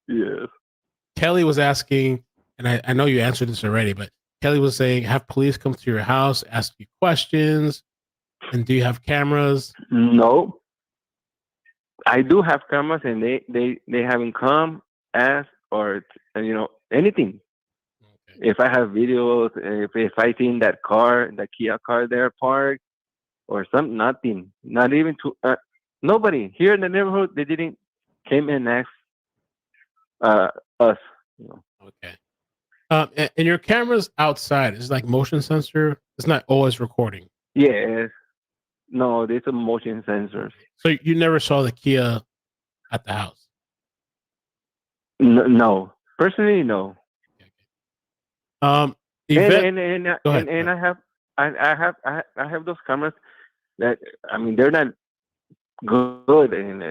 Yes. Kelly was asking, and I know you answered this already, but Kelly was saying, have police come to your house, ask you questions, and do you have cameras? No. I do have cameras, and they haven't come, asked, or anything. Okay. If I have videos, if I seen that car, the Kia car there parked, or something, nothing. Not even to nobody here in the neighborhood. They didn't came and ask us. Okay. And your camera's outside. It's like motion sensor. It's not always recording. Yes. No, there's a motion sensor. So you never saw the Kia at the house? No. Personally, no. Okay. And I have those cameras that they're not good. And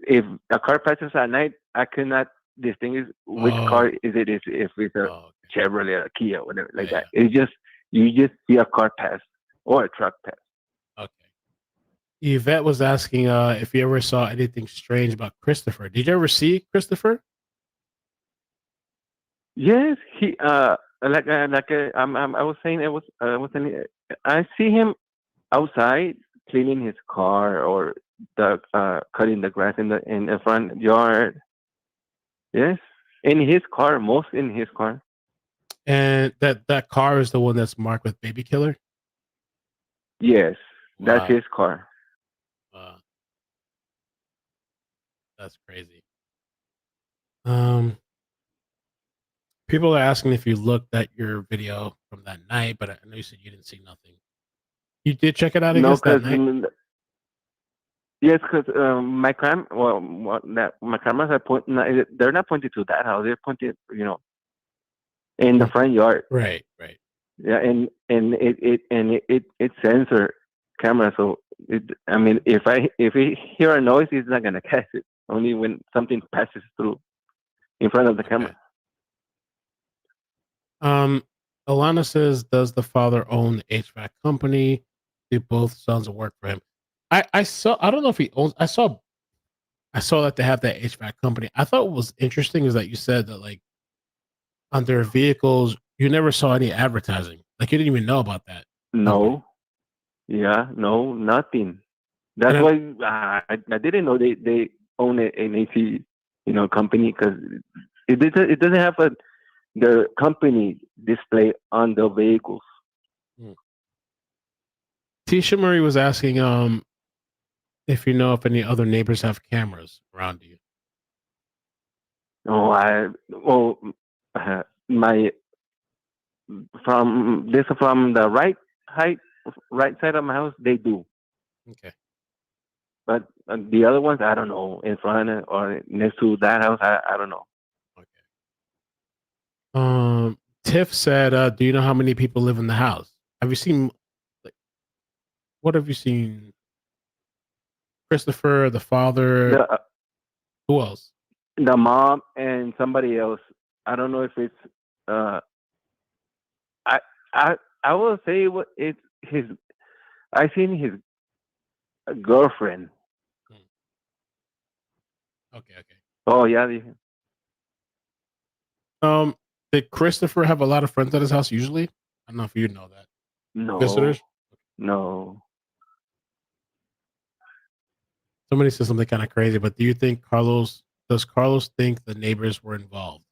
if a car passes at night, I cannot distinguish which car is it. If it's a Chevrolet or a Kia, whatever like that. It's just you just see a car pass or a truck pass. Okay. Yvette was asking if you ever saw anything strange about Christopher. Did you ever see Christopher? Yes, he I was saying, I see him outside cleaning his car or cutting the grass in the front yard. Yes, in his car, most in his car. And that car is the one that's marked with baby killer? Yes, that's his car. That's crazy. People are asking if you looked at your video from that night, but I know you said you didn't see nothing. You did check it out, I guess, that night? Yes, because my cameras are pointing. They're not pointed to that house. They're pointed, in the front yard. Right. Yeah, and it sensor camera. So if he hear a noise, he's not gonna catch it. Only when something passes through in front of the camera. Alana says, does the father own the HVAC company? Do both sons work for him? I don't know if he owns. I saw that they have that HVAC company. I thought what was interesting is that you said that, like, on their vehicles, you never saw any advertising. Like, you didn't even know about that. No. Yeah, no, nothing. That's why I didn't know they own an AC, company, because it doesn't have the company display on the vehicles. Tisha Marie was asking if you know if any other neighbors have cameras around you. From the right side of my house, they do. Okay. But the other ones, I don't know. In front or next to that house, I don't know. Okay. Tiff said, "Do you know how many people live in the house? Have you seen? What have you seen? Christopher, the father. Who else? The mom and somebody else. I don't know if it's. I will say it's his. I seen his girlfriend. Okay. Oh yeah. Did Christopher have a lot of friends at his house usually? I don't know if you know that. No. Visitors? No. Somebody said something kind of crazy, but do you think does Carlos think the neighbors were involved?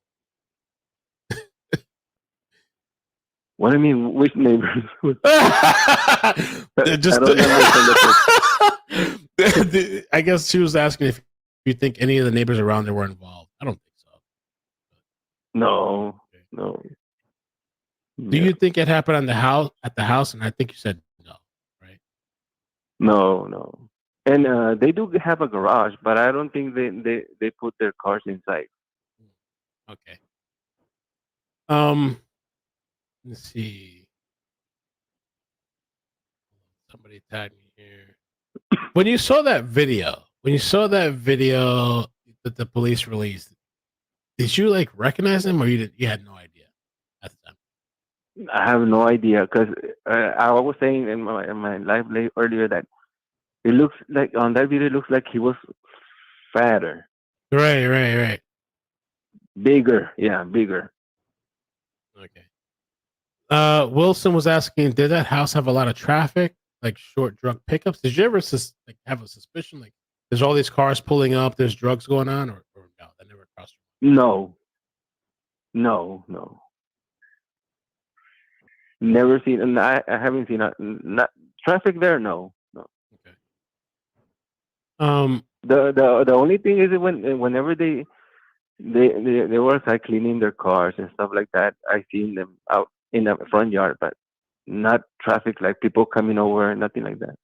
What do you mean? Which neighbors? Just I don't understand the I guess she was asking if you think any of the neighbors around there were involved. I don't think so. No. No. Do you think it happened at the house? And I think you said no, right? No, no. And they do have a garage, but I don't think they put their cars inside. Okay. Let's see. Somebody tagged me here. When you saw that video that the police released, did you like recognize him, or you had no idea at the time? I have no idea because I was saying in my live earlier that it looks like on that video it looks like he was fatter, Right. bigger. Yeah, bigger. Okay. Wilson was asking, did that house have a lot of traffic, like short drug pickups? Did you ever have a suspicion, like there's all these cars pulling up, there's drugs going on, or no? That never crossed your No. Never seen, and I haven't seen not traffic there. No. mind. The only thing is that whenever they were outside cleaning their cars and stuff like that, I seen them out in the front yard, but not traffic like people coming over, nothing like that.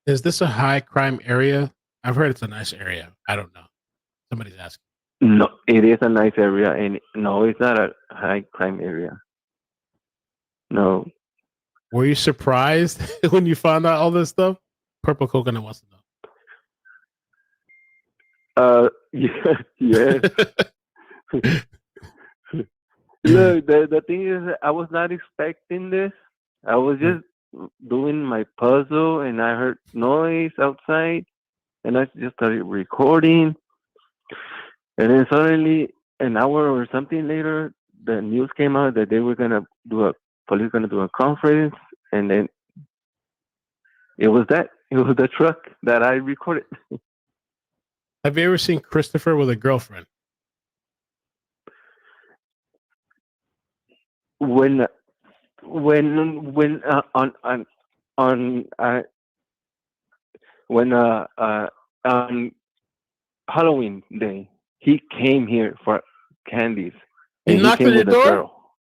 Is this a high crime area? I've heard it's a nice area. I don't know. Somebody's asking. No, it is a nice area, and no, it's not a high crime area. No. Were you surprised when you found out all this stuff? Purple Coconut wants to know. Yes. Look, the thing is, I was not expecting this. I was just doing my puzzle, and I heard noise outside, and I just started recording. And then suddenly, an hour or something later, the news came out that they were police gonna do a conference, and then it was the truck that I recorded. Have you ever seen Christopher with a girlfriend? When on Halloween day, he came here for candies. And he came with a girl?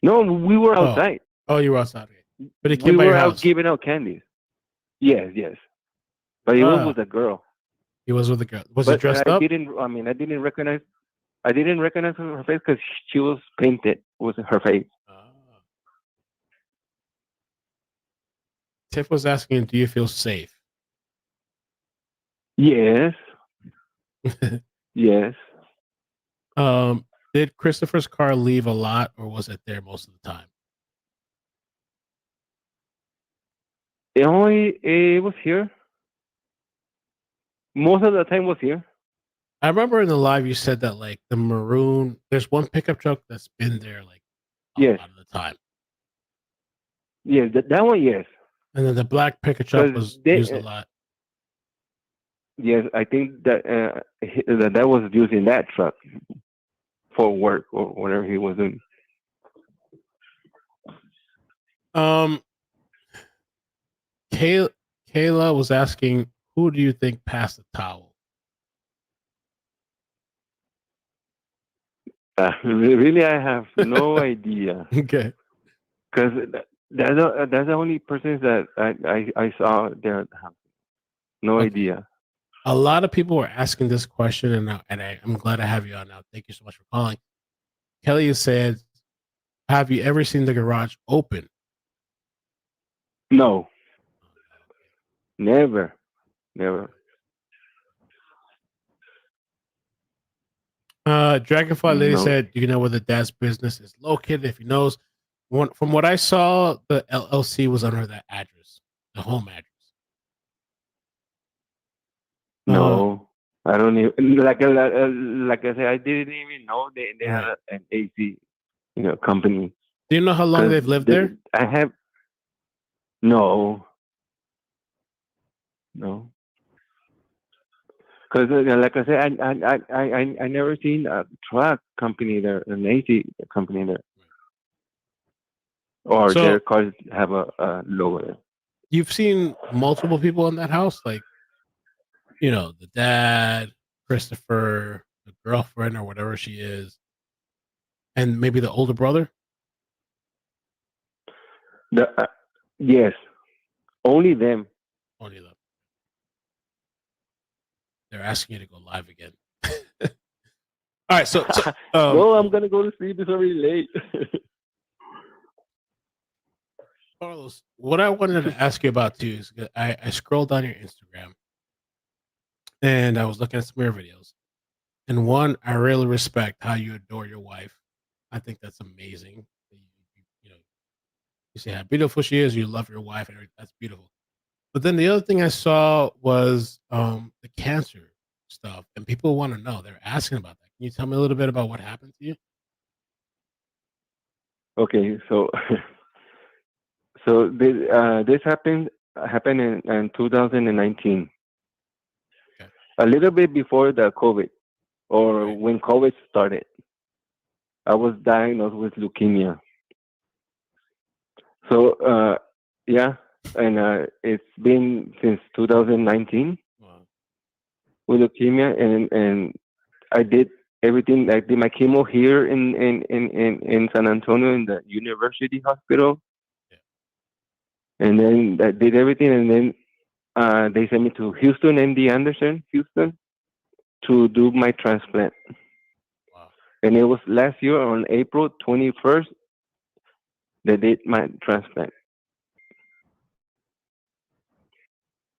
No, we were outside. Oh, you were outside. But he came we by were your out house. giving out candies. Yes. But he was with a girl. He was with a girl. Was he dressed up? I didn't recognize her face because she was painted with her face. Tiff was asking, do you feel safe? Yes. Yes. Did Christopher's car leave a lot, or was it there most of the time? It was here. Most of the time was here. I remember in the live you said that like the maroon, there's one pickup truck that's been there like a lot of the time. Yes, that one, yes. And then the black pickup truck was used a lot. Yes, I think that that was using that truck for work or whatever he was doing. Kayla was asking, who do you think passed the towel? Really, I have no idea. Okay. Because that's the only person that I saw there. No idea. A lot of people were asking this question, and I'm glad I have you on now. Thank you so much for calling. Kelly said, have you ever seen the garage open? No. Never. Dragonfly Lady said, do you know where the dad's business is located? If he knows. From what I saw, the LLC was under that address, the home address. No, I don't even like I said. I didn't even know they had an AC. company. Do you know how long they've lived there? I have no. Because like I said, I never seen a truck company there, an AC company there, or their cars have a logo there. You've seen multiple people in that house, like the dad, Christopher, the girlfriend, or whatever she is, and maybe the older brother. Yes, only them. Only them. They're asking you to go live again. All right, so no, I'm gonna go to sleep. It's already late. Carlos, what I wanted to ask you about too is I scrolled down your Instagram and I was looking at some of your videos. And one, I really respect how you adore your wife. I think that's amazing. You say how beautiful she is. You love your wife, and that's beautiful. But then the other thing I saw was the cancer stuff, and people want to know. They're asking about that. Can you tell me a little bit about what happened to you? Okay, so this happened in 2019, okay. A little bit before the COVID, or right. When COVID started. I was diagnosed with leukemia. So yeah, and it's been since 2019 with leukemia, and I did everything. I did my chemo here in San Antonio in the University Hospital. And then I did everything, and then they sent me to Houston, MD Anderson, Houston, to do my transplant. Wow. And it was last year on April 21st they did my transplant.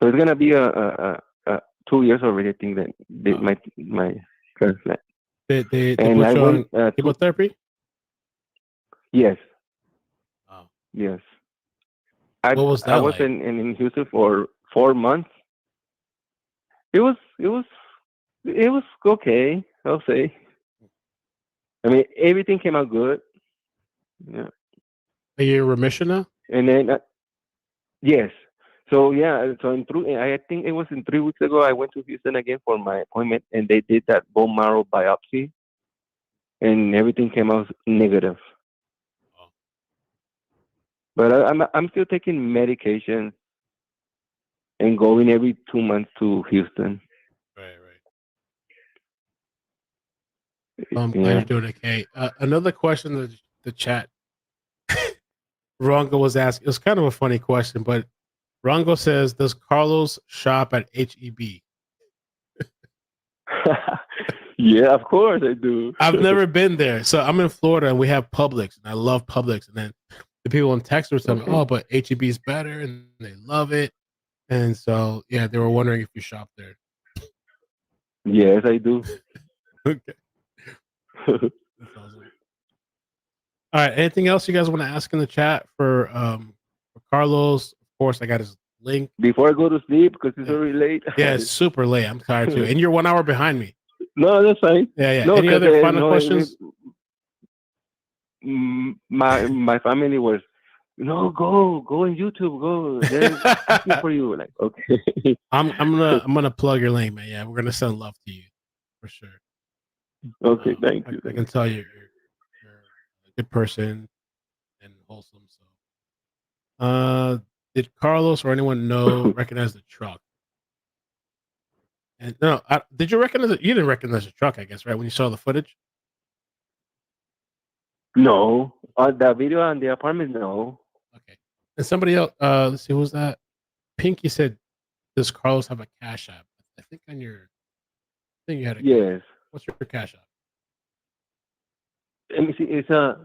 So it's gonna be a 2 years already. I think that did my transplant. They put you on chemotherapy? Yes. Wow. Yes. What was that I was like? in Houston for 4 months. It was okay, I'll say. I mean, everything came out good. Yeah. Are you in remission now? And then, yes. So yeah, so I think it was in 3 weeks ago. I went to Houston again for my appointment, and they did that bone marrow biopsy, and everything came out negative. Oh. But I'm still taking medication and going every 2 months to Houston. Right. I'm glad you're doing okay. Another question that the chat Rongo was asking. It was kind of a funny question, but Rongo says, "Does Carlos shop at HEB?" Yeah, of course I do. I've never been there. So I'm in Florida and we have Publix, and I love Publix. And then the people in Texas were telling me, "Oh, but HEB is better," and they love it. And so, yeah, they were wondering if you shop there. Yes, I do. Okay. That's awesome. All right. Anything else you guys want to ask in the chat for Carlos? Of course, I got his link. Before I go to sleep, because it's already late. Yeah, it's super late. I'm tired too. And you're 1 hour behind me. No, that's fine. Yeah. No, any other final questions? My family was, go on YouTube, go. They're asking for you. Like, okay. I'm gonna plug your link, man. Yeah, we're gonna send love to you for sure. Okay, thank you. I can tell you're a good person and wholesome. So, did Carlos or anyone recognize the truck? And no, did you recognize it? You didn't recognize the truck, I guess, right? When you saw the footage. No, the video on the apartment, no. Okay. And somebody else, let's see, who's that? Pinky said, "Does Carlos have a Cash App?" I think you had a yes. What's your Cash App? Let me see. It's I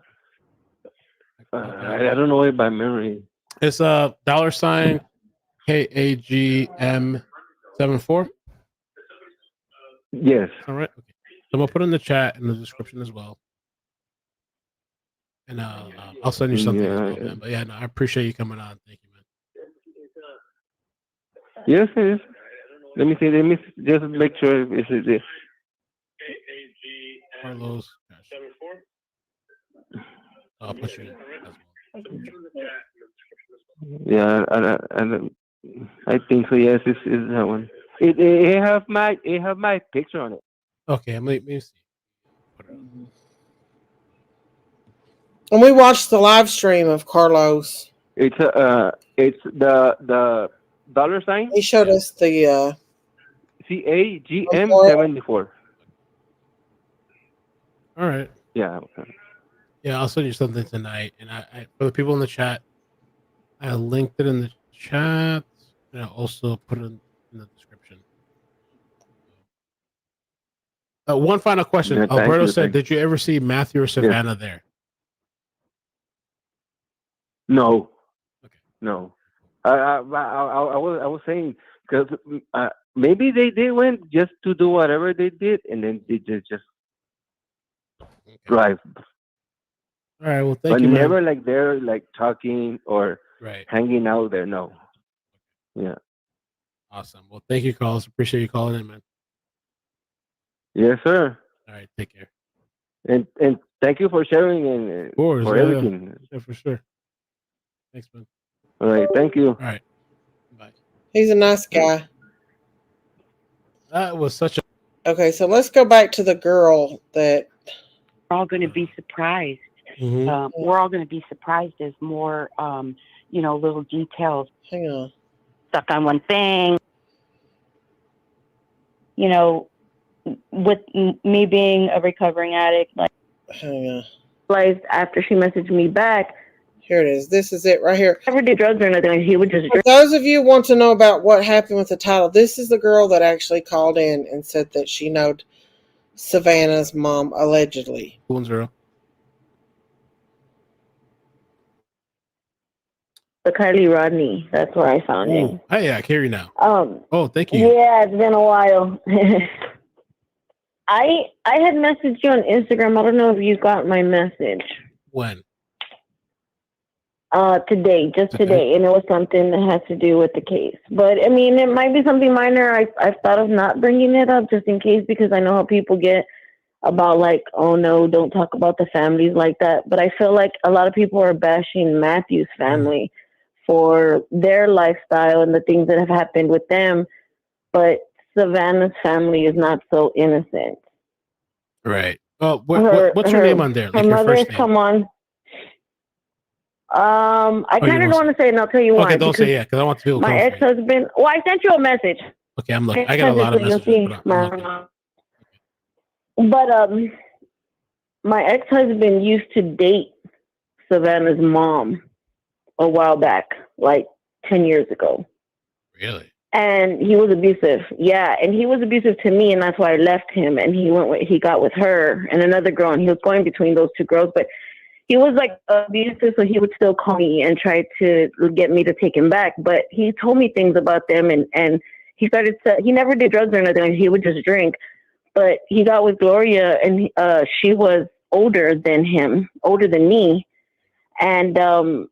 don't know it by memory. It's a $ KAGM74. Yes. All right. Okay. So I'm gonna put it in the chat in the description as well. And I'll send you something as well, man. But yeah, no, I appreciate you coming on. Thank you, man. Yes, it is. Let me see. Let me just make sure it's this. Carlos. I'll put you in as well. Yeah, and I think so. Yes, it's that one. It have my picture on it. Okay, let me see. Put it up. And we watched the live stream of Carlos. It's the dollar sign. He showed us the CAGM74. All right. Yeah. Yeah, I'll send you something tonight. And I for the people in the chat, I linked it in the chat, and I also put it in the description. One final question. Yeah, Alberto you, said, "Did you ever see Matthew or Savanah there?" No. Okay. No. I was saying because maybe they went just to do whatever they did, and then they just drive. All right. Well, thank but you, man. never like they're like talking or hanging out there. No. Yeah. Awesome. Well, thank you, Carlos. Appreciate you calling in, man. Yes, sir. All right. Take care. And thank you for sharing and for everything. Yeah, for sure. Thanks, man. All right. Thank you. All right. Bye. He's a nice guy. That was such a. Okay, so let's go back to the girl that. We're all going to be surprised. Mm-hmm. We're all going to be surprised as more, little details. Hang on. Stuck on one thing. With me being a recovering addict, like. Hang on. Realized after she messaged me back. Here it is. This is it right here. Never did drugs or nothing. He would just. For those of you who want to know about what happened with the title, this is the girl that actually called in and said that she knowed Savanah's mom allegedly. 1-0. The Kylie Rodney. That's where I found it. Hey, I hear you now. Thank you. Yeah, it's been a while. I had messaged you on Instagram. I don't know if you got my message. When? Today, just today, and it was something that had to do with the case. But I mean, it might be something minor. I've thought of not bringing it up just in case, because I know how people get about like, oh no, don't talk about the families like that. But I feel like a lot of people are bashing Matthew's family for their lifestyle and the things that have happened with them. But Savanah's family is not so innocent. Right. Oh, what's your name on there? Like her your mother's first name? come on. I kind of don't want to say it, and I'll tell you why. Okay, don't say because I want to feel my ex-husband. Well, I sent you a message. Okay, I'm looking. I got a lot of messages. But my ex-husband used to date Savanah's mom a while back, like 10 years ago. Really? And he was abusive. Yeah, and he was abusive to me, and that's why I left him. And he got with her and another girl, and he was going between those two girls, but he was like abusive, so he would still call me and try to get me to take him back. But he told me things about them, and he never did drugs or anything. He would just drink. But he got with Gloria, and she was older than me. And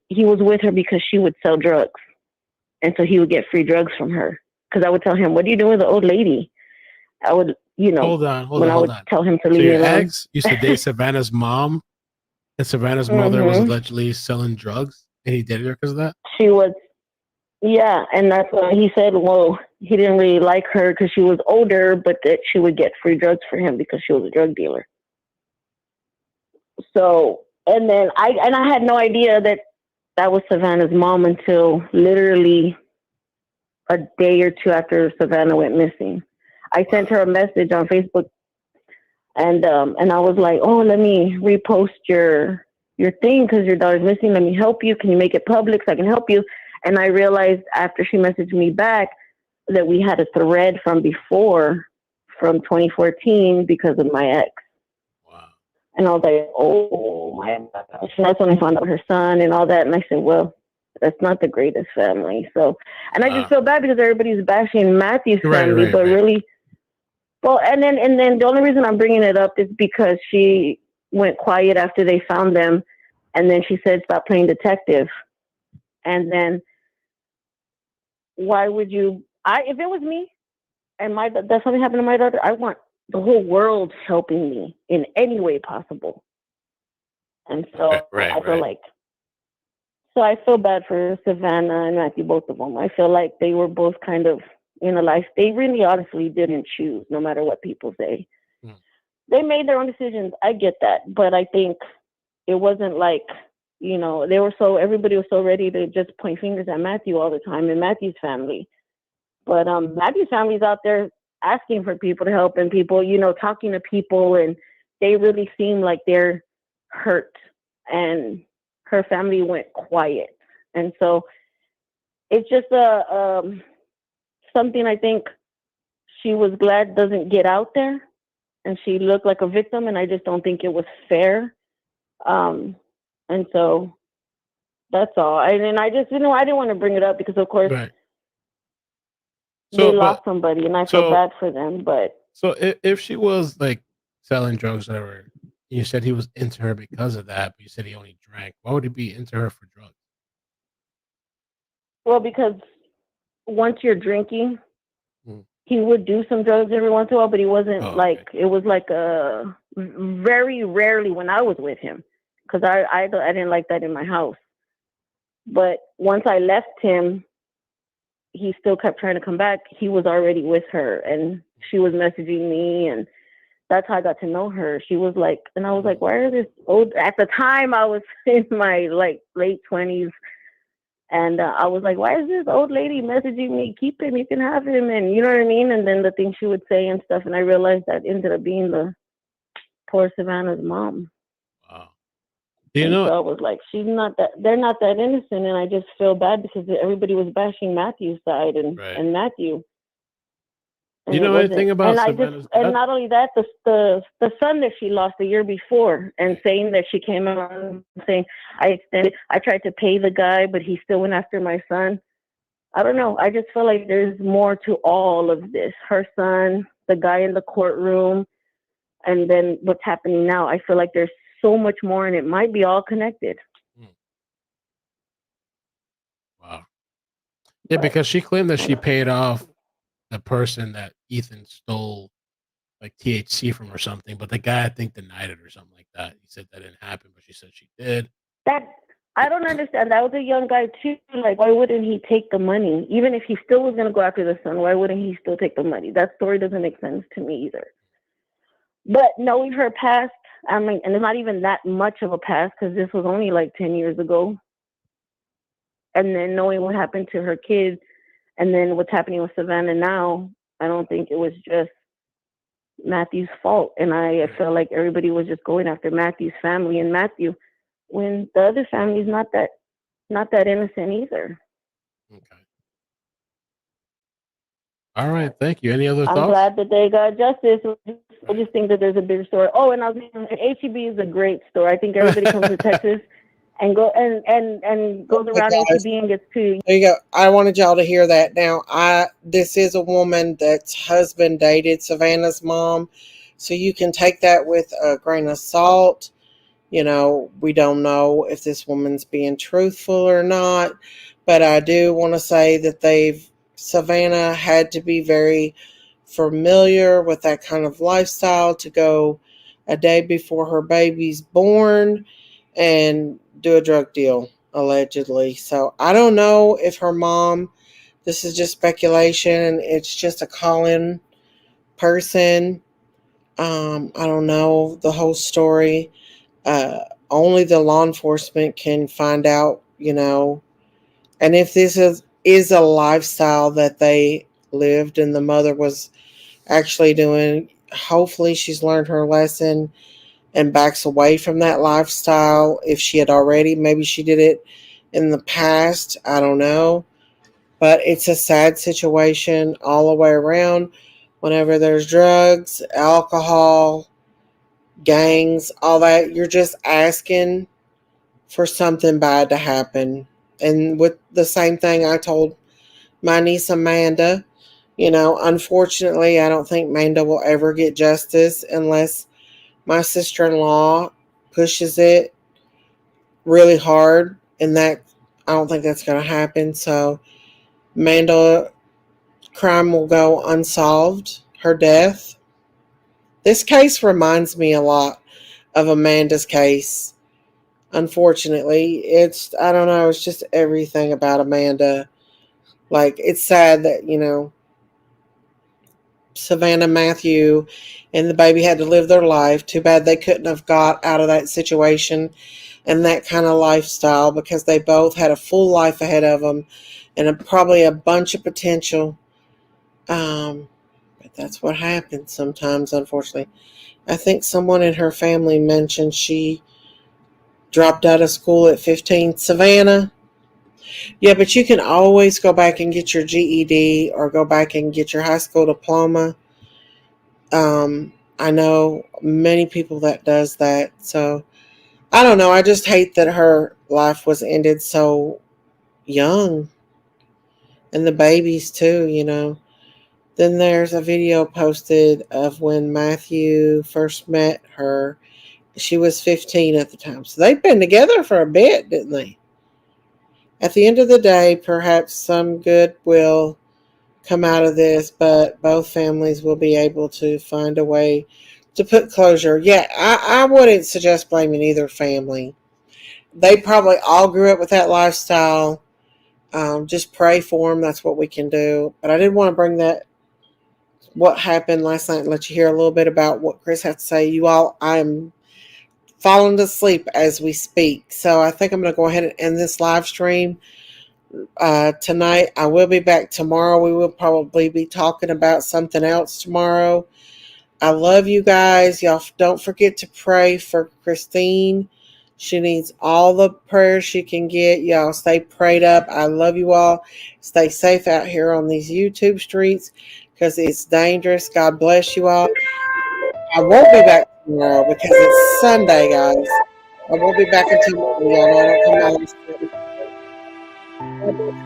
he was with her because she would sell drugs. And so he would get free drugs from her. Because I would tell him, what are you doing with the old lady? I would, Hold on. Tell him to leave me alone. Your ex used to date Savanah's mom, and Savanah's mother was allegedly selling drugs, and he dated her because of that? She was, yeah, and that's why he said, well, he didn't really like her because she was older, but that she would get free drugs for him because she was a drug dealer. So, and then I had no idea that was Savanah's mom until literally a day or two after Savanah went missing. I sent her a message on Facebook. And I was like, oh, let me repost your thing because your daughter's missing. Let me help you. Can you make it public so I can help you? And I realized after she messaged me back that we had a thread from before, from 2014, because of my ex. Wow. And I was like, oh, my gosh. And that's when I found out her son and all that. And I said, well, that's not the greatest family. So, and I just feel bad because everybody's bashing Matthew's family, but really... Well, and then the only reason I'm bringing it up is because she went quiet after they found them, and then she said, "Stop playing detective." And then, why would you? If it was me, and that's something happened to my daughter, I want the whole world helping me in any way possible. And so I feel like, so I feel bad for Savanah and Matthew, both of them. I feel like they were both kind of in a life they really honestly didn't choose, no matter what people say. They made their own decisions. I get that. But I think it wasn't like, you know, everybody was so ready to just point fingers at Matthew all the time and Matthew's family. But Matthew's family's out there asking for people to help and people, you know, talking to people, and they really seem like they're hurt, and her family went quiet. And so it's just something I think she was glad doesn't get out there, and she looked like a victim, and I just don't think it was fair. And so that's all. And I just, you know, I didn't want to bring it up because, of course, they lost somebody, and I feel bad for them. But so if she was like selling drugs, or whatever, you said he was into her because of that, but you said he only drank. Why would he be into her for drugs? Well, because once you're drinking, he would do some drugs every once in a while, but he wasn't it was like very rarely when I was with him, because I didn't like that in my house. But once I left him, he still kept trying to come back. He was already with her, and she was messaging me, and that's how I got to know her. She was like, and I was like, why are this old? At the time, I was in my like late 20s. And I was like, why is this old lady messaging me? Keep him, you can have him. And you know what I mean? And then the things she would say and stuff. And I realized that ended up being the poor Savanah's mom. Wow. So I was like, they're not that innocent. And I just feel bad because everybody was bashing Matthew's side and Matthew. And you know anything about Savannah's and not only that, the son that she lost the year before, and saying that she came around saying, I tried to pay the guy, but he still went after my son. I don't know. I just feel like there's more to all of this. Her son, the guy in the courtroom, and then what's happening now. I feel like there's so much more, and it might be all connected. Wow. Yeah, because she claimed that she paid off the person that Ethan stole like THC from or something, but the guy I think denied it or something like that. He said that didn't happen, but she said she did. That I don't understand. That was a young guy too. Like, why wouldn't he take the money? Even if he still was going to go after the son, why wouldn't he still take the money? That story doesn't make sense to me either. But knowing her past, I mean, and it's not even that much of a past because this was only like 10 years ago. And then knowing what happened to her kids, and then what's happening with Savanah now, I don't think it was just Matthew's fault. And I felt like everybody was just going after Matthew's family and Matthew, when the other family's not that innocent either. Okay. All right, thank you. Any other thoughts? I'm glad that they got justice. I just think that there's a bigger story. Oh, and I was thinking HEB is a great store. I think everybody comes to Texas and goes around HEB and gets to. There you go. I wanted y'all to hear that. Now, this is a woman that's husband dated Savanah's mom, so you can take that with a grain of salt. You know, we don't know if this woman's being truthful or not, but I do want to say that Savanah had to be very familiar with that kind of lifestyle to go a day before her baby's born and do a drug deal, allegedly. So I don't know if her mom, this is just speculation, it's just a call-in person. I don't know the whole story. Only the law enforcement can find out, you know, and if this is a lifestyle that they lived and the mother was actually doing, hopefully she's learned her lesson and backs away from that lifestyle. If she had already, maybe she did it in the past, I don't know. But it's a sad situation all the way around. Whenever there's drugs, alcohol, gangs, all that, you're just asking for something bad to happen. And with the same thing I told my niece Amanda, you know, unfortunately, I don't think Amanda will ever get justice unless my sister-in-law pushes it really hard, and that I don't think that's going to happen. So Amanda crime will go unsolved, her death. This case reminds me a lot of Amanda's case. Unfortunately, I don't know, it's just everything about Amanda. Like, it's sad that, Savannah, Matthew, and the baby had to live their life. Too bad they couldn't have got out of that situation and that kind of lifestyle, because they both had a full life ahead of them and probably a bunch of potential. But that's what happens sometimes, unfortunately. I think someone in her family mentioned she dropped out of school at 15. Savannah? Yeah, but you can always go back and get your GED or go back and get your high school diploma. I know many people that does that. So I don't know. I just hate that her life was ended so young, and the babies too. Then there's a video posted of when Matthew first met her. She was 15 at the time. So they've been together for a bit, didn't they? At the end of the day, perhaps some good will come out of this, but both families will be able to find a way to put closure. Yeah, I wouldn't suggest blaming either family. They probably all grew up with that lifestyle. Just pray for them. That's what we can do. But I did want to bring what happened last night and let you hear a little bit about what Chris had to say. You all, I'm falling asleep as we speak. So I think I'm going to go ahead and end this live stream tonight. I will be back tomorrow. We will probably be talking about something else tomorrow. I love you guys. Y'all don't forget to pray for Christine. She needs all the prayers she can get. Y'all stay prayed up. I love you all. Stay safe out here on these YouTube streets because it's dangerous. God bless you all. I won't be back tomorrow because it's Sunday, guys. I won't be back until y'all know I don't come out.